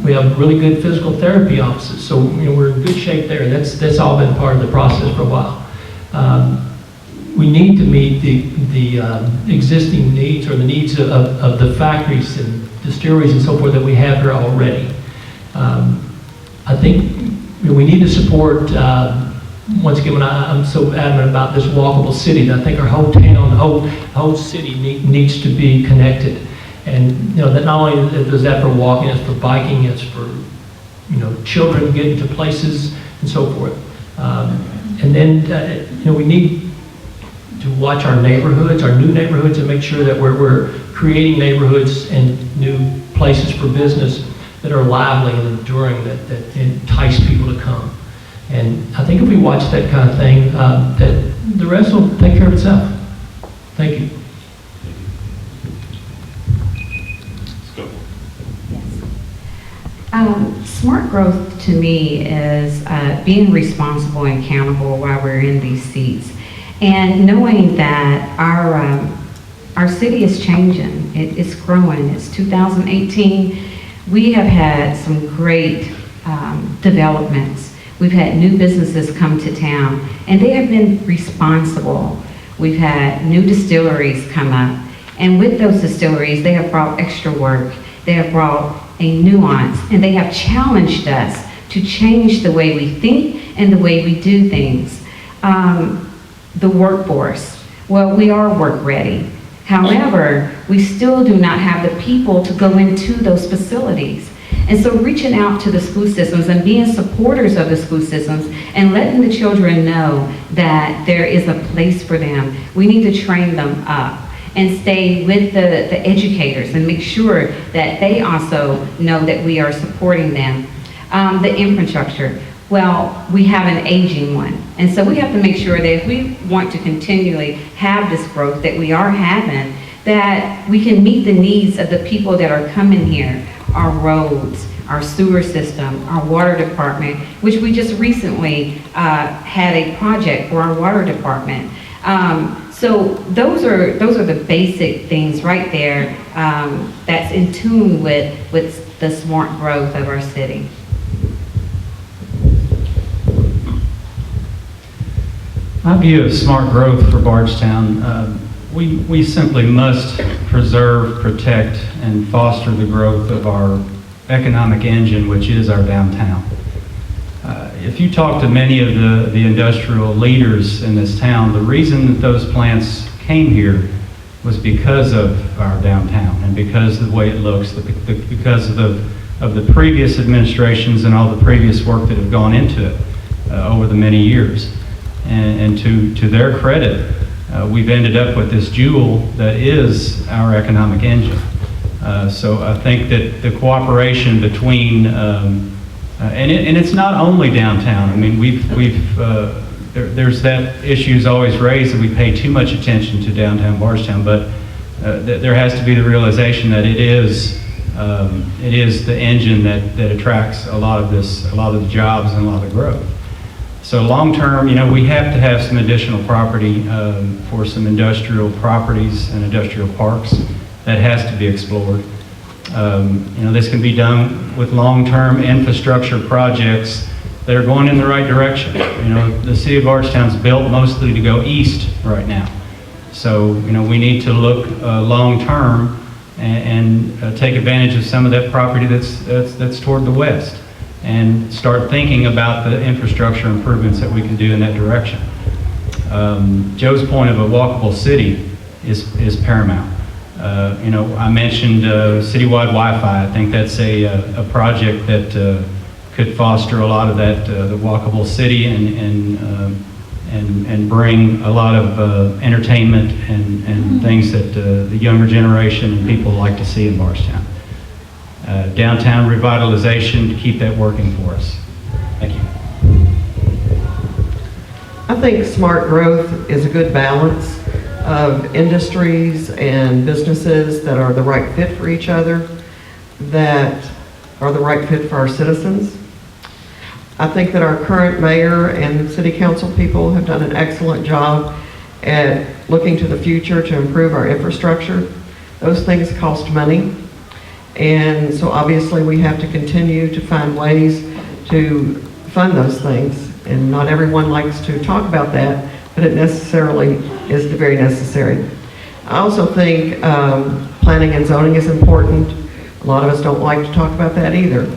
We have really good physical therapy offices, so we're in good shape there. That's all been part of the process for a while. We need to meet the existing needs or the needs of the factories and distilleries and so forth that we have here already. I think we need to support, once again, I'm so adamant about this walkable city, that I think our whole town, the whole city needs to be connected. And that not only is that for walking, it's for biking, it's for children getting to places and so forth. And then we need to watch our neighborhoods, our new neighborhoods, and make sure that we're creating neighborhoods and new places for business that are lively and enduring, that entice people to come. And I think if we watch that kind of thing, that the rest will take care of itself. Thank you. Smart growth to me is being responsible and accountable while we're in these seats, and knowing that our city is changing. It's growing. It's 2018. We have had some great developments. We've had new businesses come to town, and they have been responsible. We've had new distilleries come up, and with those distilleries, they have brought extra work. They have brought a nuance, and they have challenged us to change the way we think and the way we do things. The workforce, well, we are work ready. However, we still do not have the people to go into those facilities. And so reaching out to the school systems and being supporters of the school systems and letting the children know that there is a place for them. We need to train them up and stay with the educators and make sure that they also know that we are supporting them. The infrastructure. Well, we have an aging one. And so we have to make sure that if we want to continually have this growth that we are having, that we can meet the needs of the people that are coming here, our roads, our sewer system, our water department, which we just recently had a project for our water department. So those are the basic things right there that's in tune with the smart growth of our city. My view of smart growth for Bardstown, we simply must preserve, protect, and foster the growth of our economic engine, which is our downtown. If you talk to many of the industrial leaders in this town, the reason that those plants came here was because of our downtown and because of the way it looks, because of the previous administrations and all the previous work that have gone into it over the many years. And to their credit, we've ended up with this jewel that is our economic engine. So I think that the cooperation between, and it's not only downtown. I mean, there's that issue is always raised that we pay too much attention to downtown Bardstown, but there has to be the realization that it is the engine that attracts a lot of the jobs and a lot of the growth. So long term, we have to have some additional property for some industrial properties and industrial parks that has to be explored. This can be done with long-term infrastructure projects that are going in the right direction. The city of Bardstown's built mostly to go east right now. So, we need to look long-term and take advantage of some of that property that's toward the west, and start thinking about the infrastructure improvements that we can do in that direction. Joe's point of a walkable city is paramount. I mentioned citywide Wi-Fi. I think that's a project that could foster a lot of that, the walkable city, and bring a lot of entertainment and things that the younger generation and people like to see in Bardstown. Downtown revitalization to keep that working for us. Thank you. I think smart growth is a good balance of industries and businesses that are the right fit for each other, that are the right fit for our citizens. I think that our current mayor and city council people have done an excellent job at looking to the future to improve our infrastructure. Those things cost money. And so obviously we have to continue to find ways to fund those things. And not everyone likes to talk about that, but it necessarily is very necessary. I also think planning and zoning is important. A lot of us don't like to talk about that either,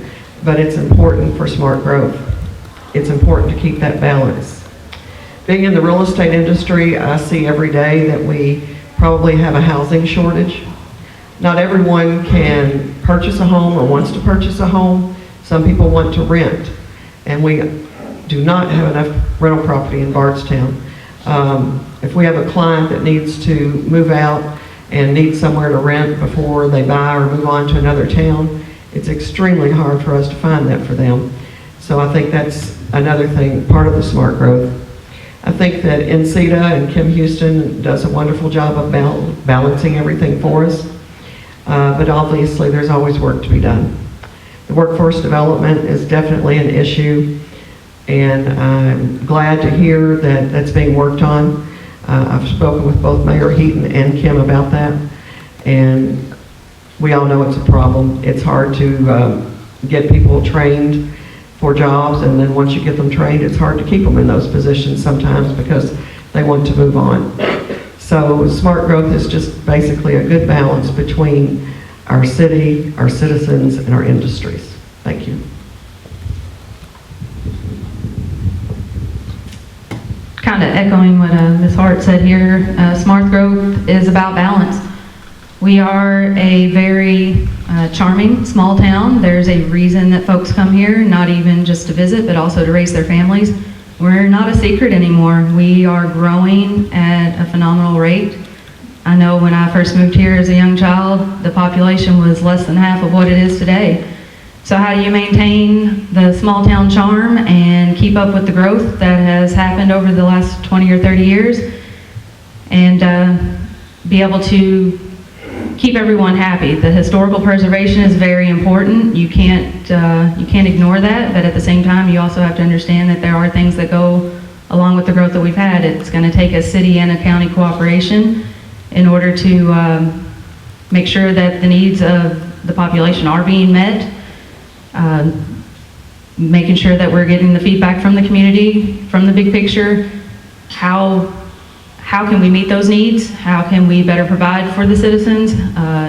but it's important for smart growth. It's important to keep that balance. Being in the real estate industry, I see every day that we probably have a housing shortage. Not everyone can purchase a home or wants to purchase a home. Some people want to rent, and we do not have enough rental property in Bardstown. If we have a client that needs to move out and needs somewhere to rent before they buy or move on to another town, it's extremely hard for us to find that for them. So I think that's another thing, part of the smart growth. I think that NC and Kim Houston does a wonderful job of balancing everything for us. But obviously there's always work to be done. The workforce development is definitely an issue, and I'm glad to hear that that's being worked on. I've spoken with both Mayor Heaton and Kim about that, and we all know it's a problem. It's hard to get people trained for jobs, and then once you get them trained, it's hard to keep them in those positions sometimes because they want to move on. So smart growth is just basically a good balance between our city, our citizens, and our industries. Thank you. Kind of echoing what Ms. Hart said here, smart growth is about balance. We are a very charming small town. There's a reason that folks come here, not even just to visit, but also to raise their families. We're not a secret anymore. We are growing at a phenomenal rate. I know when I first moved here as a young child, the population was less than half of what it is today. So how do you maintain the small town charm and keep up with the growth that has happened over the last 20 or 30 years and be able to keep everyone happy? The historical preservation is very important. You can't ignore that, but at the same time, you also have to understand that there are things that go along with the growth that we've had. It's going to take a city and a county cooperation in order to make sure that the needs of the population are being met. Making sure that we're getting the feedback from the community, from the big picture. How can we meet those needs? How can we better provide for the citizens?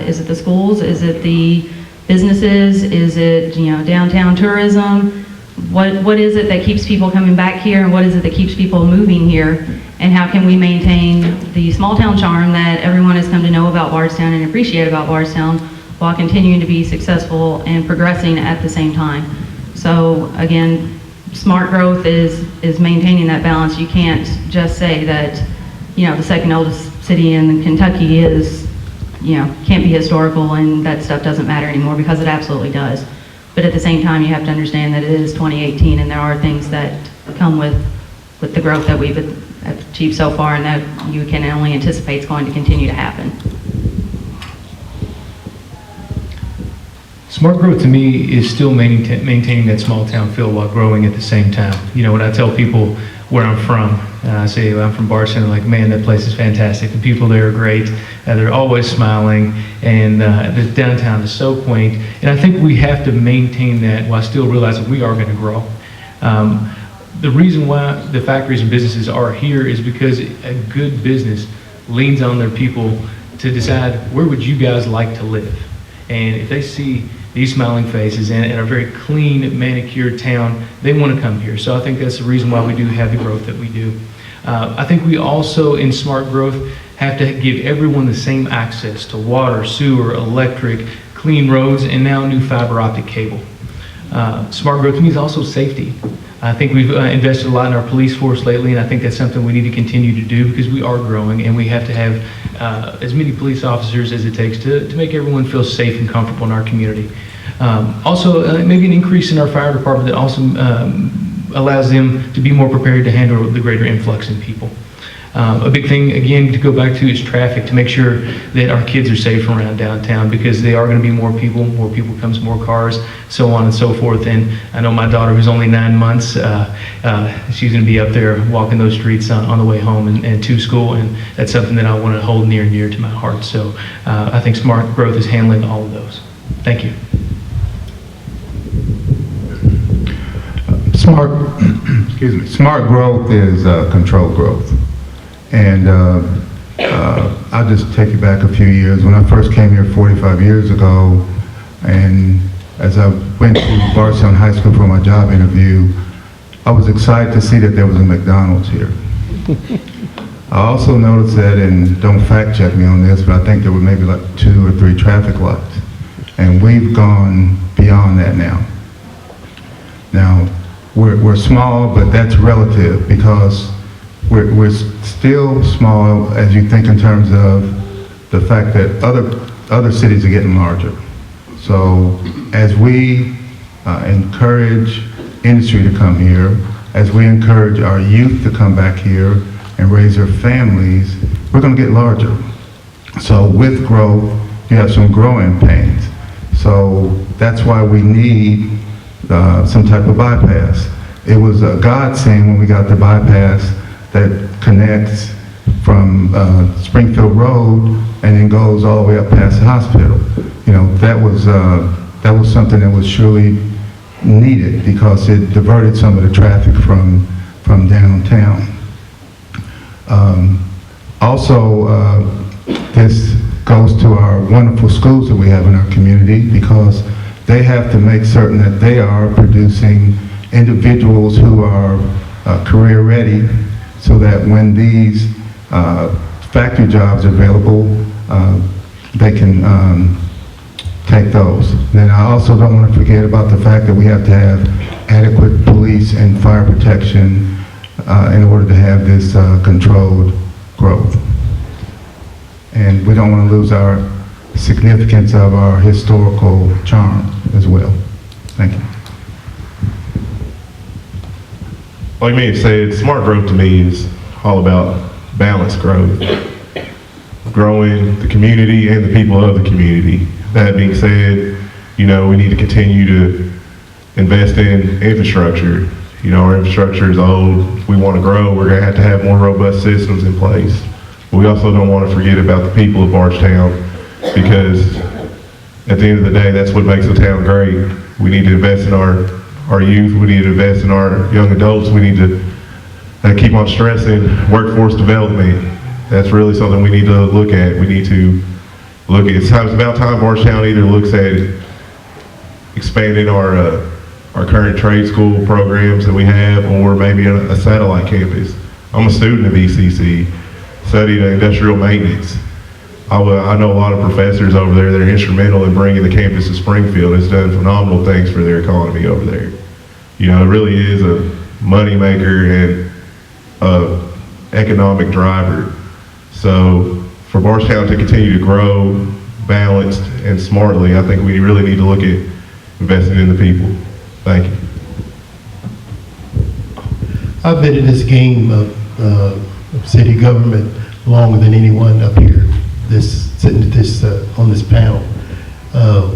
Is it the schools? Is it the businesses? Is it, downtown tourism? What is it that keeps people coming back here, and what is it that keeps people moving here? And how can we maintain the small town charm that everyone has come to know about Bardstown and appreciate about Bardstown, while continuing to be successful and progressing at the same time? So again, smart growth is maintaining that balance. You can't just say that, the second oldest city in Kentucky is, can't be historical and that stuff doesn't matter anymore, because it absolutely does. But at the same time, you have to understand that it is 2018 and there are things that come with the growth that we've achieved so far, and that you can only anticipate is going to continue to happen. Smart growth to me is still maintaining that small town feel while growing at the same time. When I tell people where I'm from, and I say, well, I'm from Bardstown, they're like, man, that place is fantastic. The people there are great. They're always smiling, and the downtown is so quaint. And I think we have to maintain that while still realizing we are going to grow. The reason why the factories and businesses are here is because a good business leans on their people to decide, where would you guys like to live? And if they see these smiling faces and a very clean, manicured town, they want to come here. So I think that's the reason why we do have the growth that we do. I think we also, in smart growth, have to give everyone the same access to water, sewer, electric, clean roads, and now new fiber optic cable. Smart growth means also safety. I think we've invested a lot in our police force lately, and I think that's something we need to continue to do, because we are growing and we have to have as many police officers as it takes to make everyone feel safe and comfortable in our community. Also, maybe an increase in our fire department that also allows them to be more prepared to handle the greater influx in people. A big thing, again, to go back to, is traffic, to make sure that our kids are safe around downtown, because they are going to be more people comes more cars, so on and so forth. And I know my daughter, who's only 9 months, she's going to be up there walking those streets on the way home and to school, and that's something that I want to hold near and dear to my heart. So I think smart growth is handling all of those. Thank you. Smart growth is controlled growth. And I'll just take you back a few years. When I first came here 45 years ago, and as I went to Bardstown High School for my job interview, I was excited to see that there was a McDonald's here. I also noticed that, and don't fact check me on this, but I think there were maybe like 2 or 3 traffic lights. And we've gone beyond that now. Now, we're small, but that's relative, because we're still small as you think in terms of the fact that other cities are getting larger. So as we encourage industry to come here, as we encourage our youth to come back here and raise their families, we're going to get larger. So with growth, you have some growing pains. So that's why we need some type of bypass. It was a godsend when we got the bypass that connects from Springfield Road and then goes all the way up past the hospital. That was something that was surely needed, because it diverted some of the traffic from downtown. Also, this goes to our wonderful schools that we have in our community, because they have to make certain that they are producing individuals who are career ready, so that when these factory jobs are available, they can take those. Then I also don't want to forget about the fact that we have to have adequate police and fire protection in order to have this controlled growth. And we don't want to lose our significance of our historical charm as well. Thank you. Like me said, smart growth to me is all about balanced growth. Growing the community and the people of the community. That being said, we need to continue to invest in infrastructure. Our infrastructure is old. If we want to grow, we're going to have more robust systems in place. But we also don't want to forget about the people of Bardstown, because at the end of the day, that's what makes the town great. We need to invest in our youth. We need to invest in our young adults. We need to keep on stressing workforce development. That's really something we need to look at. We need to look at, it's about time Bardstown either looks at expanding our current trade school programs that we have, or maybe a satellite campus. I'm a student of ECC, studied industrial maintenance. I know a lot of professors over there that are instrumental in bringing the campus to Springfield. It's done phenomenal things for their economy over there. It really is a moneymaker and an economic driver. So for Bardstown to continue to grow balanced and smartly, I think we really need to look at investing in the people. Thank you. I've been in this game of city government longer than anyone up here on this panel.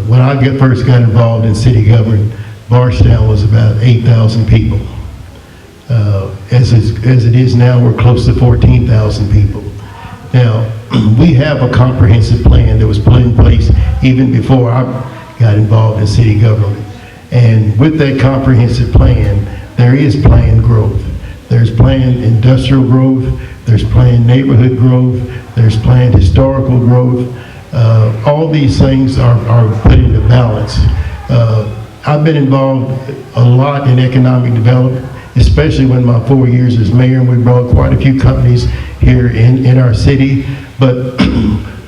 When I first got involved in city government, Bardstown was about 8,000 people. As it is now, we're close to 14,000 people. Now, we have a comprehensive plan that was put in place even before I got involved in city government. And with that comprehensive plan, there is planned growth. There's planned industrial growth, there's planned neighborhood growth, there's planned historical growth. All these things are put into balance. I've been involved a lot in economic development, especially when my 4 years as mayor, and we brought quite a few companies here in our city. But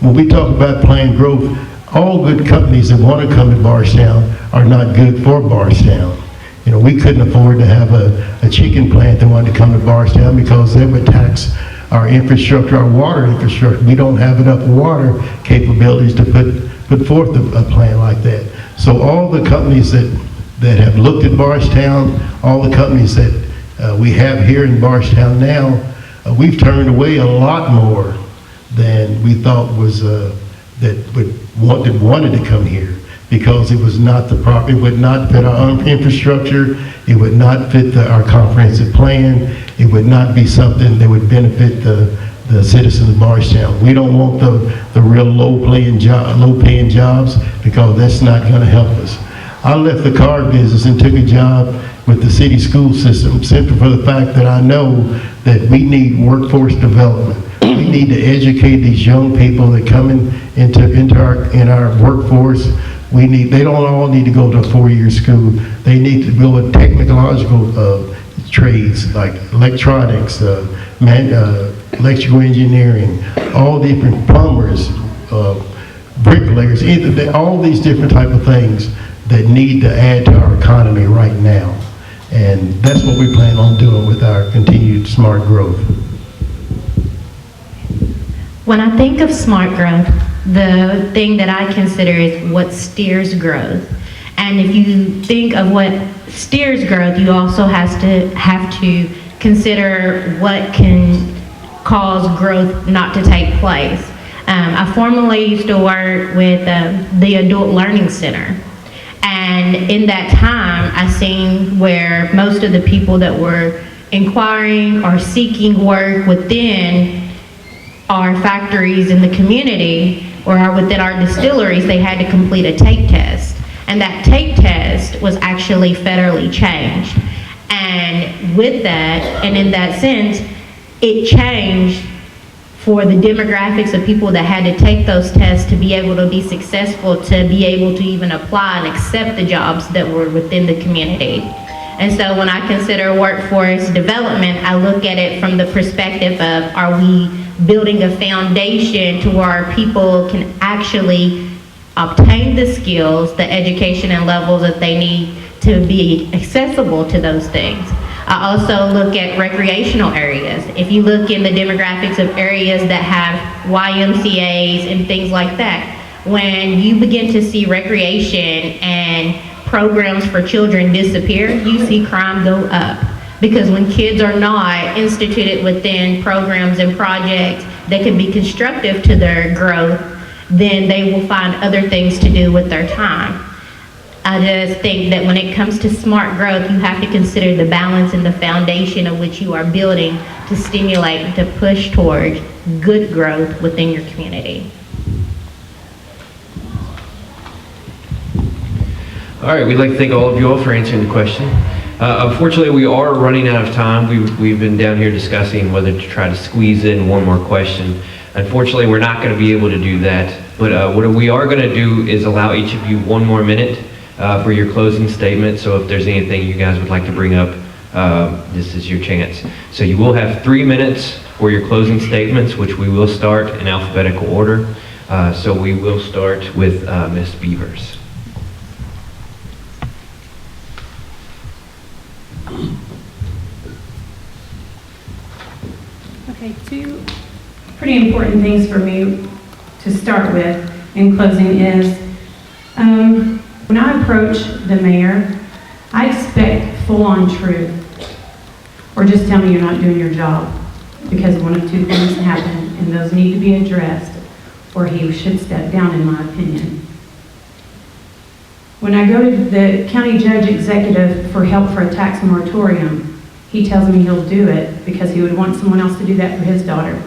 when we talk about planned growth, all good companies that want to come to Bardstown are not good for Bardstown. We couldn't afford to have a chicken plant that wanted to come to Bardstown, because that would tax our infrastructure, our water infrastructure. We don't have enough water capabilities to put forth a plant like that. So all the companies that have looked at Bardstown, all the companies that we have here in Bardstown now, we've turned away a lot more than we thought was that wanted to come here, because it was not the proper, it would not fit our infrastructure, it would not fit our comprehensive plan, it would not be something that would benefit the citizens of Bardstown. We don't want the real low-paying jobs, because that's not going to help us. I left the car business and took a job with the city school system, simply for the fact that I know that we need workforce development. We need to educate these young people that come into our workforce. They don't all need to go to a 4-year school. They need to go in technological trades like electronics, electrical engineering, all different plumbers, bricklayers, all these different type of things that need to add to our economy right now. And that's what we plan on doing with our continued smart growth. When I think of smart growth, the thing that I consider is what steers growth. And if you think of what steers growth, you also have to consider what can cause growth not to take place. I formerly used to work with the Adult Learning Center. And in that time, I seen where most of the people that were inquiring or seeking work within our factories in the community or within our distilleries, they had to complete a take test. And that take test was actually federally changed. And with that, and in that sense, it changed for the demographics of people that had to take those tests to be able to be successful, to be able to even apply and accept the jobs that were within the community. And so when I consider workforce development, I look at it from the perspective of, are we building a foundation to where our people can actually obtain the skills, the education and levels that they need to be accessible to those things. I also look at recreational areas. If you look in the demographics of areas that have YMCAs and things like that, when you begin to see recreation and programs for children disappear, you see crime go up. Because when kids are not instituted within programs and projects that can be constructive to their growth, then they will find other things to do with their time. I just think that when it comes to smart growth, you have to consider the balance and the foundation of which you are building to stimulate and to push toward good growth within your community. All right, we'd like to thank all of you all for answering the question. Unfortunately, we are running out of time. We've been down here discussing whether to try to squeeze in one more question. Unfortunately, we're not going to be able to do that. But what we are going to do is allow each of you 1 more minute for your closing statement. So if there's anything you guys would like to bring up, this is your chance. So you will have 3 minutes for your closing statements, which we will start in alphabetical order. So we will start with Ms. Beavers. Okay, 2 pretty important things for me to start with in closing is, when I approach the mayor, I expect full-on truth, or just tell me you're not doing your job, because one of 2 things happen, and those need to be addressed, or he should step down, in my opinion. When I go to the county judge executive for help for a tax moratorium, he tells me he'll do it because he would want someone else to do that for his daughter.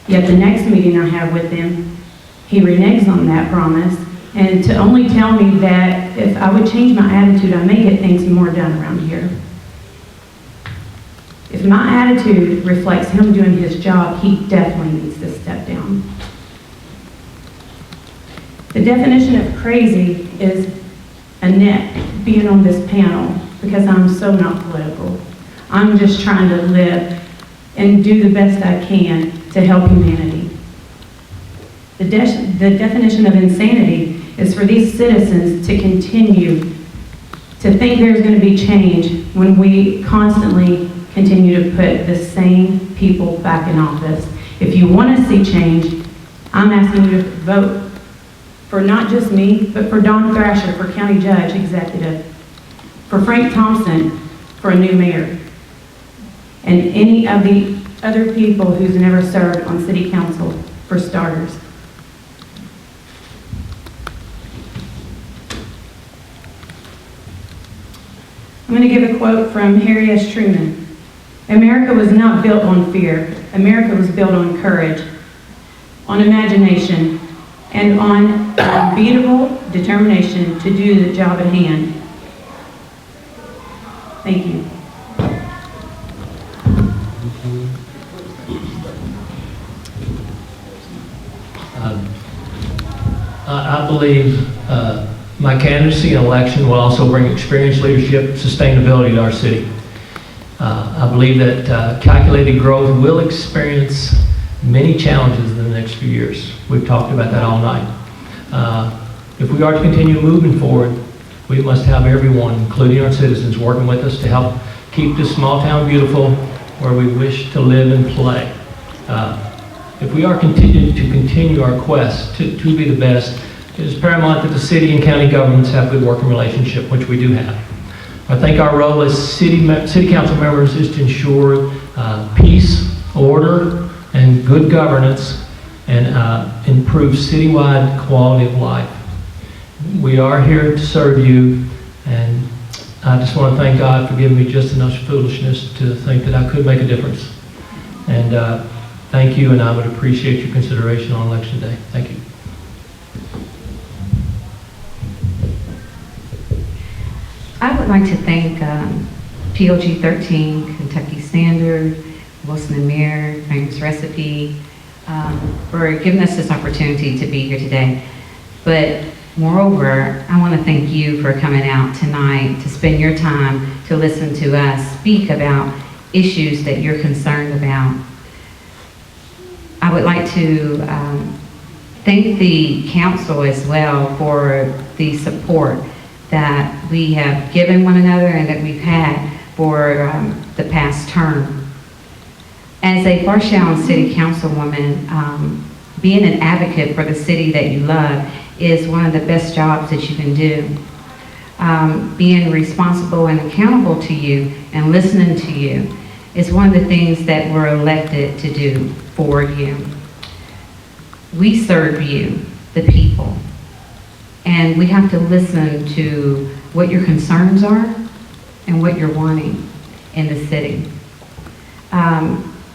Yet the next meeting I have with him, he reneges on that promise, and to only tell me that if I would change my attitude, I may get things more done around here. If my attitude reflects him doing his job, he definitely needs to step down. The definition of crazy is Annette being on this panel because I'm so not political. I'm just trying to live and do the best I can to help humanity. The definition of insanity is for these citizens to continue to think there's going to be change when we constantly continue to put the same people back in office. If you want to see change, I'm asking you to vote for not just me, but for Don Thrasher for county judge executive, for Frank Thompson for a new mayor, and any of the other people who's never served on city council, for starters. I'm going to give a quote from Harry S. Truman. America was not built on fear. America was built on courage, on imagination, and on unbeatable determination to do the job at hand. Thank you. I believe my candidacy and election will also bring experienced leadership and sustainability to our city. I believe that calculated growth will experience many challenges in the next few years. We've talked about that all night. If we are to continue moving forward, we must have everyone, including our citizens, working with us to help keep this small town beautiful where we wish to live and play. If we are to continue our quest to be the best, it is paramount that the city and county governments have good working relationship, which we do have. I think our role as city council members is to ensure peace, order, and good governance, and improve citywide quality of life. We are here to serve you, and I just want to thank God for giving me just enough foolishness to think that I could make a difference. And thank you, and I would appreciate your consideration on Election Day. Thank you. I would like to thank PLG 13, Kentucky Standard, Wilson and Mirror, Famous Recipe, for giving us this opportunity to be here today. But moreover, I want to thank you for coming out tonight to spend your time to listen to us speak about issues that you're concerned about. I would like to thank the council as well for the support that we have given one another and that we've had for the past term. As a Bardstown City Councilwoman, being an advocate for the city that you love is one of the best jobs that you can do. being responsible and accountable to you and listening to you is one of the things that we're elected to do for you. We serve you, the people, and we have to listen to what your concerns are and what you're wanting in the city.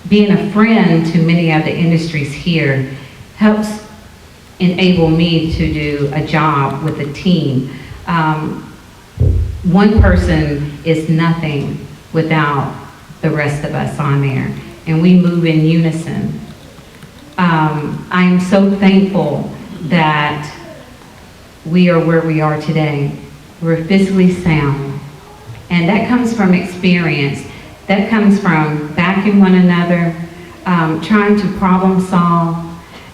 Being a friend to many of the industries here helps enable me to do a job with a team. One person is nothing without the rest of us on there, and we move in unison. I'm so thankful that we are where we are today. We're physically sound, and that comes from experience. That comes from backing one another, trying to problem solve,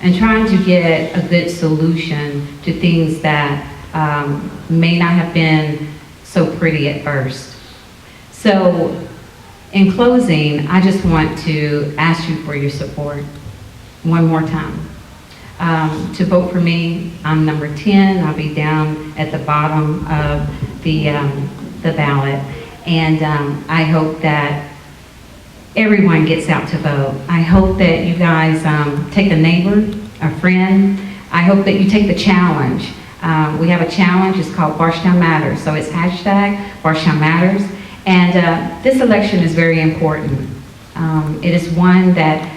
and trying to get a good solution to things that may not have been so pretty at first. So, in closing, I just want to ask you for your support one more time. To vote for me, I'm number 10. I'll be down at the bottom of the ballot. And I hope that everyone gets out to vote. I hope that you guys take a neighbor, a friend. I hope that you take the challenge. We have a challenge, it's called Bardstown Matters. So it's hashtag Bardstown Matters. And this election is very important. It is one that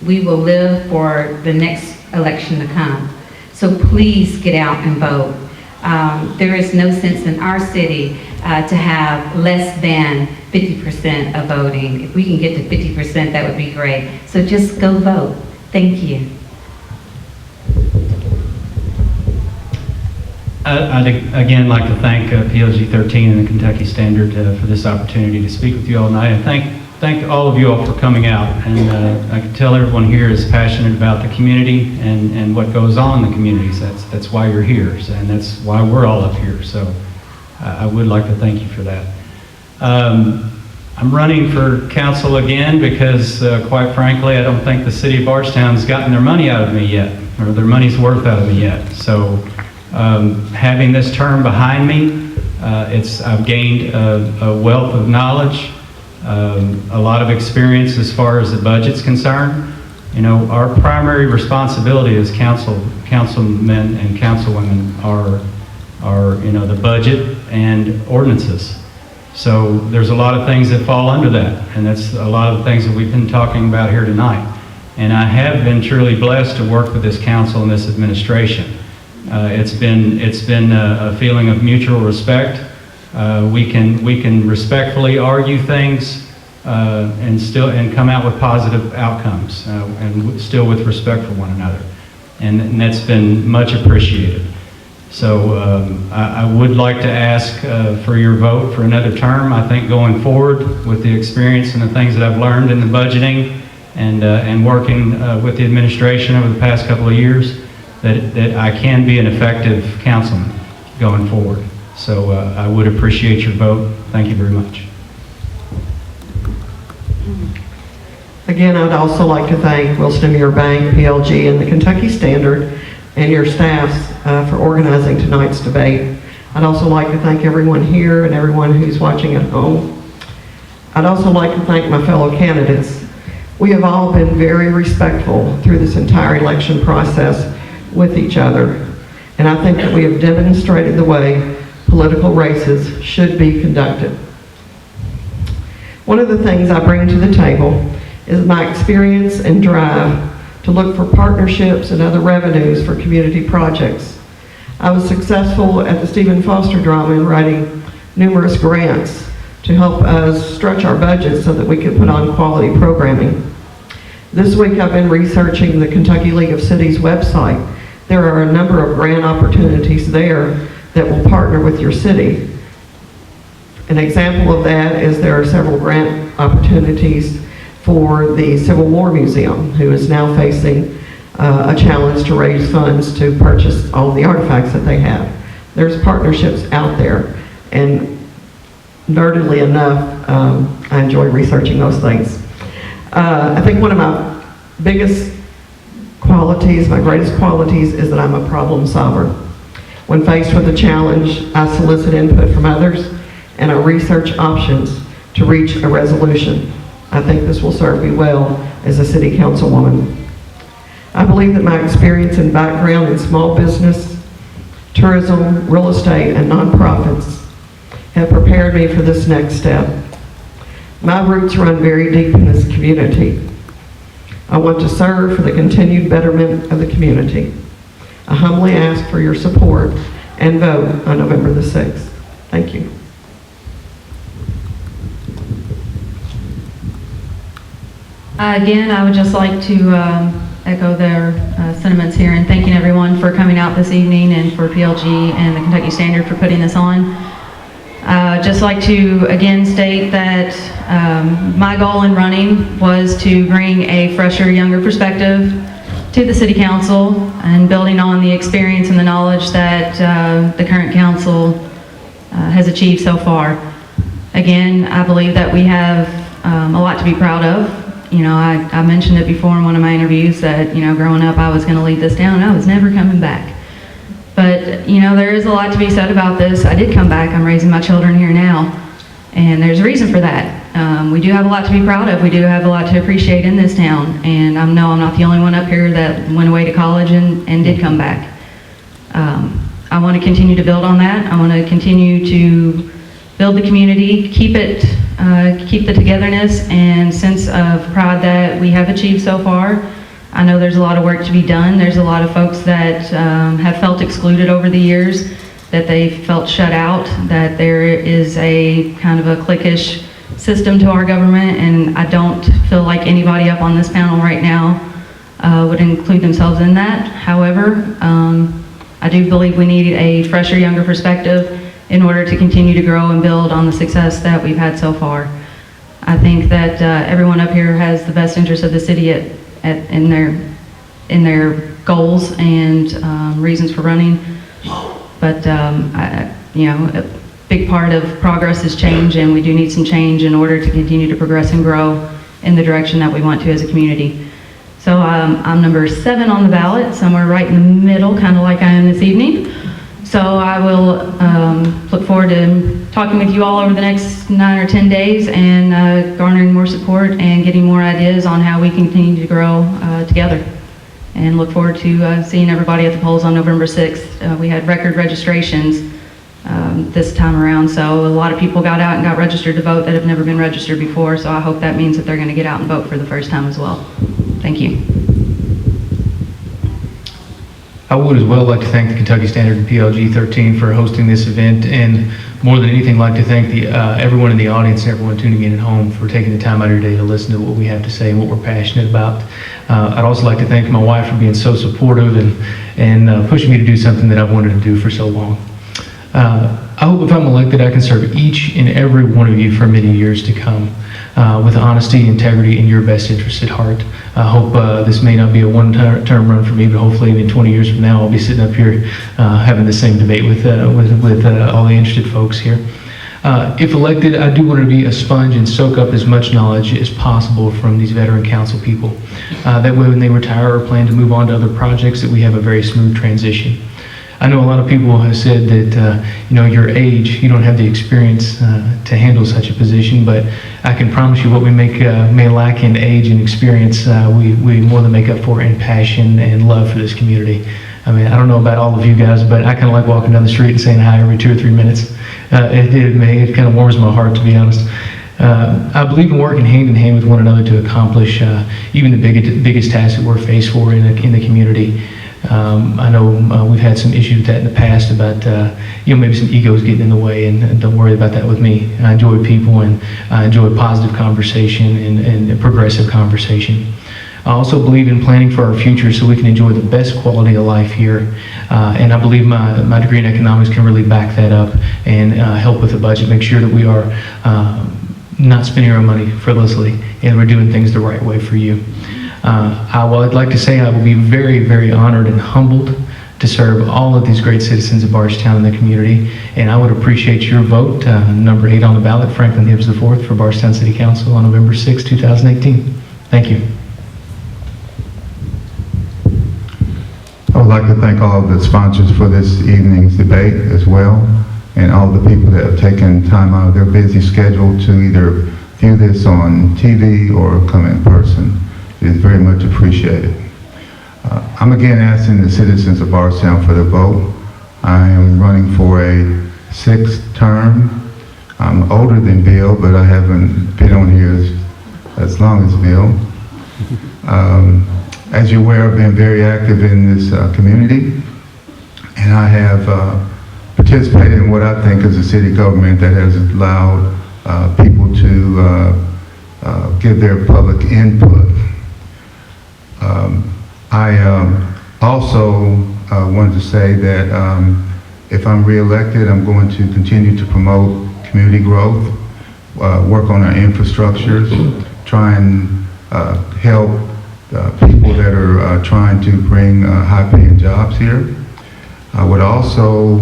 we will live for the next election to come. So please get out and vote. There is no sense in our city to have less than 50% of voting. If we can get to 50%, that would be great. So just go vote. Thank you. I'd again like to thank PLG 13 and the Kentucky Standard for this opportunity to speak with you all tonight, and thank all of you all for coming out. And I can tell everyone here is passionate about the community and what goes on in the communities. That's why you're here, and that's why we're all up here. So I would like to thank you for that. I'm running for council again because, quite frankly, I don't think the city of Bardstown's gotten their money out of me yet, or their money's worth out of me yet. So having this term behind me, I've gained a wealth of knowledge, a lot of experience as far as the budget's concerned. You know, our primary responsibility as councilmen and councilwomen are the budget and ordinances. So there's a lot of things that fall under that, and that's a lot of the things that we've been talking about here tonight. And I have been truly blessed to work with this council and this administration. It's been a feeling of mutual respect. We can respectfully argue things and come out with positive outcomes, and still with respect for one another, and that's been much appreciated. So I would like to ask for your vote for another term. I think going forward with the experience and the things that I've learned in the budgeting and working with the administration over the past couple of years, that I can be an effective councilman going forward. So I would appreciate your vote. Thank you very much. Again, I'd also like to thank Wilson & Muir Bank, PLG, and the Kentucky Standard, and your staffs for organizing tonight's debate. I'd also like to thank everyone here and everyone who's watching at home. I'd also like to thank my fellow candidates. We have all been very respectful through this entire election process with each other, and I think that we have demonstrated the way political races should be conducted. One of the things I bring to the table is my experience and drive to look for partnerships and other revenues for community projects. I was successful at the Stephen Foster Drama in writing numerous grants to help us stretch our budget so that we could put on quality programming. This week I've been researching the Kentucky League of Cities website. There are a number of grant opportunities there that will partner with your city. An example of that is there are several grant opportunities for the Civil War Museum, who is now facing a challenge to raise funds to purchase all the artifacts that they have. There's partnerships out there, and nerdily enough, I enjoy researching those things. I think one of my biggest qualities, my greatest qualities, is that I'm a problem solver. When faced with a challenge, I solicit input from others and I research options to reach a resolution. I think this will serve me well as a city councilwoman. I believe that my experience and background in small business, tourism, real estate, and nonprofits have prepared me for this next step. My roots run very deep in this community. I want to serve for the continued betterment of the community. I humbly ask for your support and vote on November the 6th. Thank you. Again, I would just like to echo their sentiments here and thanking everyone for coming out this evening and for PLG and the Kentucky Standard for putting this on. Just like to again state that my goal in running was to bring a fresher, younger perspective to the City Council and building on the experience and the knowledge that the current council has achieved so far. Again, I believe that we have a lot to be proud of. You know, I mentioned it before in one of my interviews that, you know, growing up I was going to lead this town and I was never coming back. But, you know, there is a lot to be said about this. I did come back. I'm raising my children here now. And there's a reason for that. We do have a lot to be proud of. We do have a lot to appreciate in this town. And I know I'm not the only one up here that went away to college and did come back. I want to continue to build on that. I want to continue to build the community, keep the togetherness and sense of pride that we have achieved so far. I know there's a lot of work to be done. There's a lot of folks that have felt excluded over the years, that they felt shut out, that there is a kind of a cliquish system to our government, and I don't feel like anybody up on this panel right now would include themselves in that. However, I do believe we need a fresher, younger perspective in order to continue to grow and build on the success that we've had so far. I think that everyone up here has the best interest of the city in their goals and reasons for running. But you know, a big part of progress is change, and we do need some change in order to continue to progress and grow in the direction that we want to as a community. So I'm number 7 on the ballot, somewhere right in the middle, kind of like I am this evening. So I will look forward to talking with you all over the next 9 or 10 days and garnering more support and getting more ideas on how we can continue to grow together. And look forward to seeing everybody at the polls on November 6th. We had record registrations this time around, so a lot of people got out and got registered to vote that have never been registered before, so I hope that means that they're going to get out and vote for the first time as well. Thank you. I would as well like to thank the Kentucky Standard and PLG 13 for hosting this event, and more than anything like to thank everyone in the audience and everyone tuning in at home for taking the time out of your day to listen to what we have to say and what we're passionate about. I'd also like to thank my wife for being so supportive and pushing me to do something that I've wanted to do for so long. I hope if I'm elected I can serve each and every one of you for many years to come with honesty, integrity, and your best interest at heart. I hope this may not be a one-term run for me, but hopefully in 20 years from now I'll be sitting up here having the same debate with all the interested folks here. If elected, I do want to be a sponge and soak up as much knowledge as possible from these veteran council people. That way when they retire or plan to move on to other projects, that we have a very smooth transition. I know a lot of people have said that, you know, your age, you don't have the experience to handle such a position, but I can promise you what we may lack in age and experience, we more than make up for in passion and love for this community. I mean, I don't know about all of you guys, but I kind of like walking down the street and saying hi every 2 or 3 minutes. It kind of warms my heart, to be honest. I believe in working hand in hand with one another to accomplish even the biggest tasks that we're faced for in the community. I know we've had some issues with that in the past about, you know, maybe some egos getting in the way, and don't worry about that with me. I enjoy people, and I enjoy positive conversation and progressive conversation. I also believe in planning for our future so we can enjoy the best quality of life here. And I believe my degree in economics can really back that up and help with the budget, make sure that we are not spending our money frivolously and we're doing things the right way for you. I'd like to say I will be very, very honored and humbled to serve all of these great citizens of Bardstown and the community, and I would appreciate your vote, number 8 on the ballot, Franklin Hibbs IV for Bardstown City Council on November 6, 2018. Thank you. I would like to thank all of the sponsors for this evening's debate as well, and all the people that have taken time out of their busy schedule to either view this on TV or come in person. It is very much appreciated. I'm again asking the citizens of Bardstown for their vote. I am running for a 6th term. I'm older than Bill, but I haven't been on here as long as Bill. As you're aware, I've been very active in this community, and I have participated in what I think is a city government that has allowed people to give their public input. I also wanted to say that if I'm reelected, I'm going to continue to promote community growth, work on our infrastructures, try and help people that are trying to bring high-paying jobs here. I would also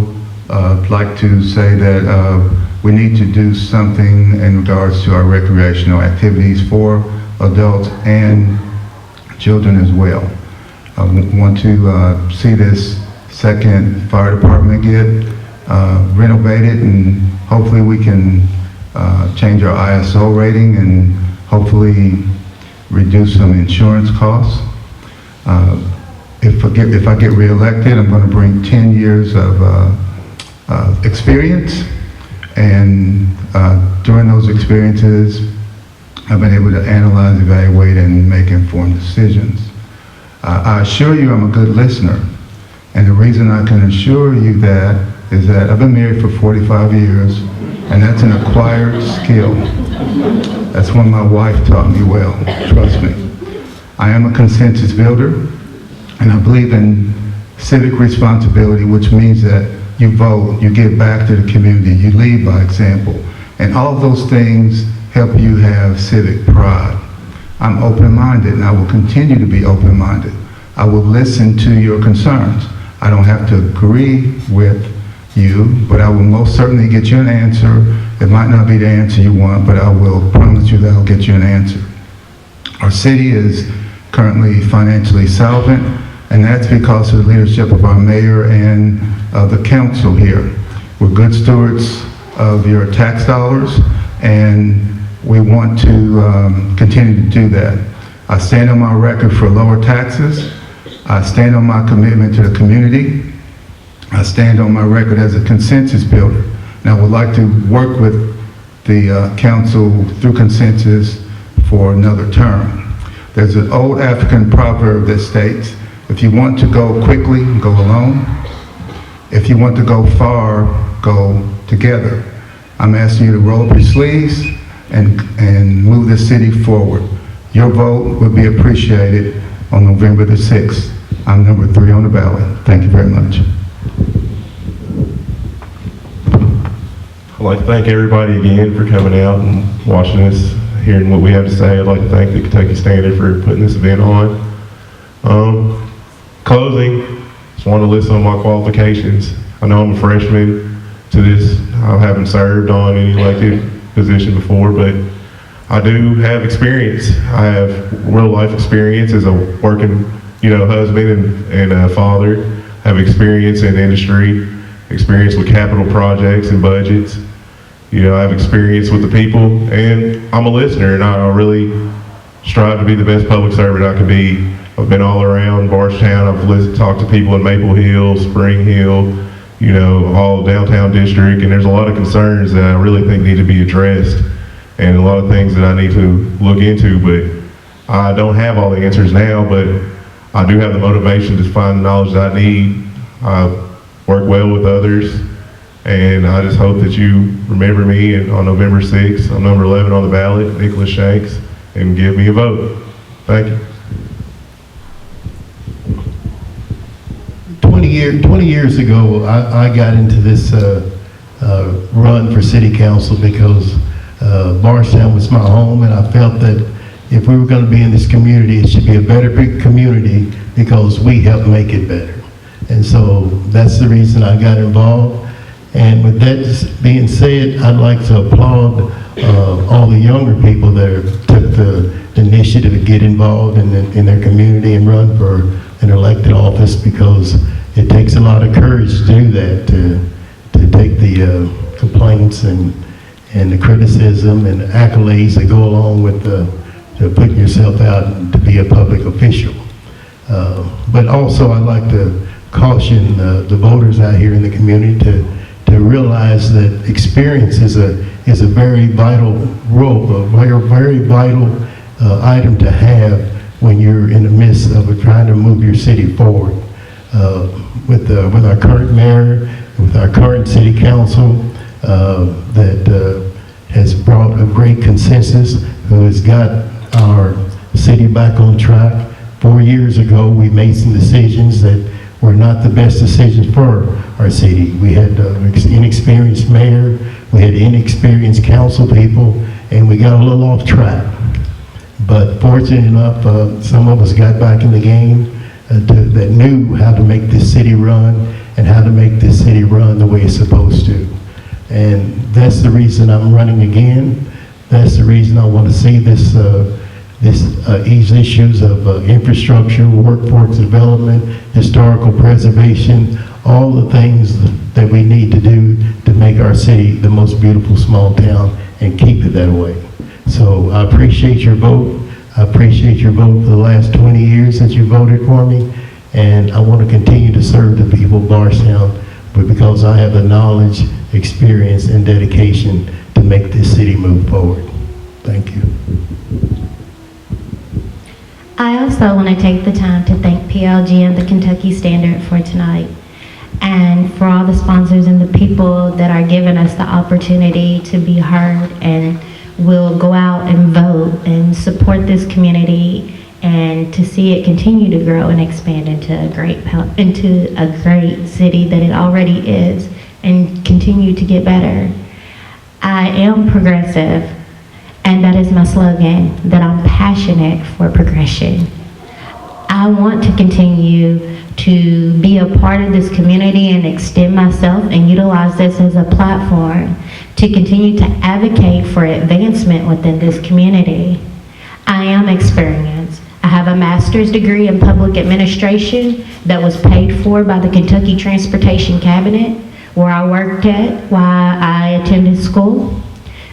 like to say that we need to do something in regards to our recreational activities for adults and children as well. I want to see this second fire department get renovated, and hopefully we can change our ISO rating and hopefully reduce some insurance costs. If I get reelected, I'm going to bring 10 years of experience, and during those experiences, I've been able to analyze, evaluate, and make informed decisions. I assure you I'm a good listener, and the reason I can assure you that is that I've been married for 45 years, and that's an acquired skill. That's one my wife taught me well, trust me. I am a consensus builder, and I believe in civic responsibility, which means that you vote, you give back to the community, you lead by example, and all of those things help you have civic pride. I'm open-minded, and I will continue to be open-minded. I will listen to your concerns. I don't have to agree with you, but I will most certainly get you an answer. It might not be the answer you want, but I will promise you that I'll get you an answer. Our city is currently financially solvent, and that's because of the leadership of our mayor and the council here. We're good stewards of your tax dollars, and we want to continue to do that. I stand on my record for lower taxes. I stand on my commitment to the community. I stand on my record as a consensus builder. And I would like to work with the council through consensus for another term. There's an old African proverb that states, if you want to go quickly, go alone. If you want to go far, go together. I'm asking you to roll up your sleeves and move the city forward. Your vote will be appreciated on November the 6th. I'm number 3 on the ballot. Thank you very much. I'd like to thank everybody again for coming out and watching us, hearing what we have to say. I'd like to thank the Kentucky Standard for putting this event on. Closing, just want to list on my qualifications. I know I'm a freshman to this. I haven't served on any elected position before, but I do have experience. I have real life experience as a working, husband and father. I have experience in industry, experience with capital projects and budgets. I have experience with the people, and I'm a listener, and I really strive to be the best public servant I can be. I've been all around Bardstown. I've talked to people in Maple Hill, Spring Hill, all downtown district, and there's a lot of concerns that I really think need to be addressed, and a lot of things that I need to look into, but I don't have all the answers now, but I do have the motivation to find the knowledge that I need. I work well with others, and I just hope that you remember me on November 6th. I'm number 11 on the ballot, Nicholas Shanks, and give me a vote. Thank you. 20 years ago, I got into this run for city council because Bardstown was my home, and I felt that if we were going to be in this community, it should be a better community because we help make it better. And so that's the reason I got involved. And with that being said, I'd like to applaud all the younger people that took the initiative to get involved in their community and run for an elected office, because it takes a lot of courage to do that, to take the complaints and the criticism and accolades that go along with to putting yourself out to be a public official. But also, I'd like to caution the voters out here in the community to realize that experience is a very vital role, a very vital item to have when you're in the midst of trying to move your city forward. With our current mayor, with our current city council, that has brought a great consensus, who has got our city back on track. 4 years ago, we made some decisions that were not the best decisions for our city. We had an inexperienced mayor, we had inexperienced council people, and we got a little off track. But fortunate enough, some of us got back in the game that knew how to make this city run and how to make this city run the way it's supposed to. And that's the reason I'm running again. That's the reason I want to see these issues of infrastructure, workforce development, historical preservation, all the things that we need to do to make our city the most beautiful small town and keep it that way. So I appreciate your vote. I appreciate your vote for the last 20 years that you voted for me, and I want to continue to serve the people of Bardstown, but because I have the knowledge, experience, and dedication to make this city move forward. Thank you. I also want to take the time to thank PLG and the Kentucky Standard for tonight, and for all the sponsors and the people that are giving us the opportunity to be heard and will go out and vote and support this community, and to see it continue to grow and expand into a great city that it already is, and continue to get better. I am progressive, and that is my slogan, that I'm passionate for progression. I want to continue to be a part of this community and extend myself and utilize this as a platform to continue to advocate for advancement within this community. I am experienced. I have a master's degree in public administration that was paid for by the Kentucky Transportation Cabinet, where I worked at while I attended school.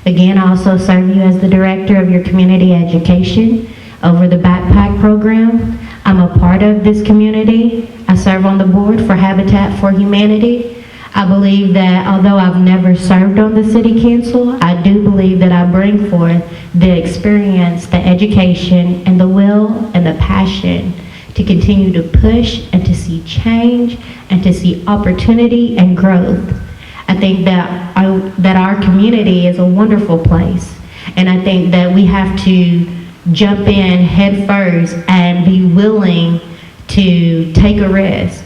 Again, I also serve you as the director of your community education over the backpack program. I'm a part of this community. I serve on the board for Habitat for Humanity. I believe that although I've never served on the city council, I do believe that I bring forth the experience, the education, and the will and the passion to continue to push and to see change and to see opportunity and growth. I think that our community is a wonderful place, and I think that we have to jump in head first and be willing to take a risk.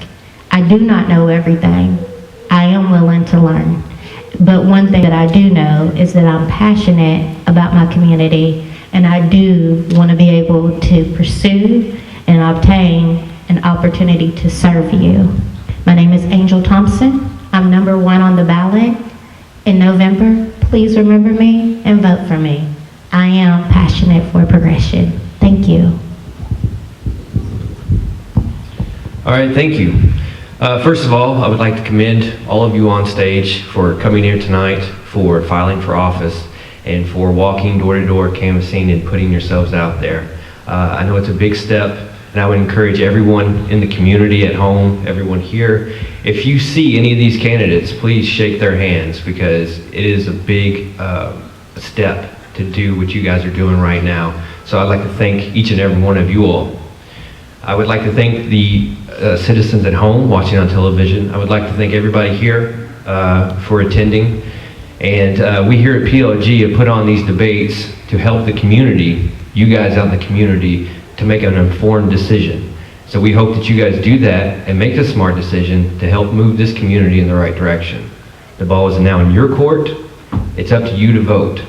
I do not know everything. I am willing to learn. But one thing that I do know is that I'm passionate about my community, and I do want to be able to pursue and obtain an opportunity to serve you. My name is Angel Thompson. I'm number 1 on the ballot in November. Please remember me and vote for me. I am passionate for progression. Thank you. All right, thank you. First of all, I would like to commend all of you on stage for coming here tonight, for filing for office, and for walking door to door, canvassing, and putting yourselves out there. I know it's a big step, and I would encourage everyone in the community at home, everyone here, if you see any of these candidates, please shake their hands, because it is a big step to do what you guys are doing right now. So I'd like to thank each and every one of you all. I would like to thank the citizens at home watching on television. I would like to thank everybody here for attending. And we here at PLG have put on these debates to help the community, you guys out in the community, to make an informed decision. So we hope that you guys do that and make a smart decision to help move this community in the right direction. The ball is now in your court. It's up to you to vote.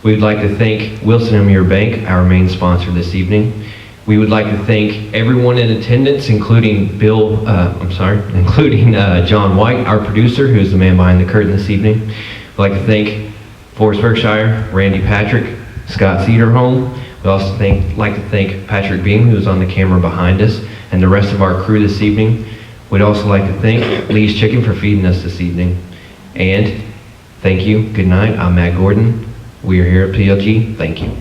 We would like to thank Wilson & Muir Bank, our main sponsor this evening. We would like to thank everyone in attendance, including John White, our producer, who is the man behind the curtain this evening. We'd like to thank Forest Berkshire, Randy Patrick, Scott Cederholm. We'd also like to thank Patrick Beam, who is on the camera behind us. and the rest of our crew this evening. We'd also like to thank Lee's Chicken for feeding us this evening. And thank you. Good night. I'm Matt Gordon. We are here at PLG. Thank you.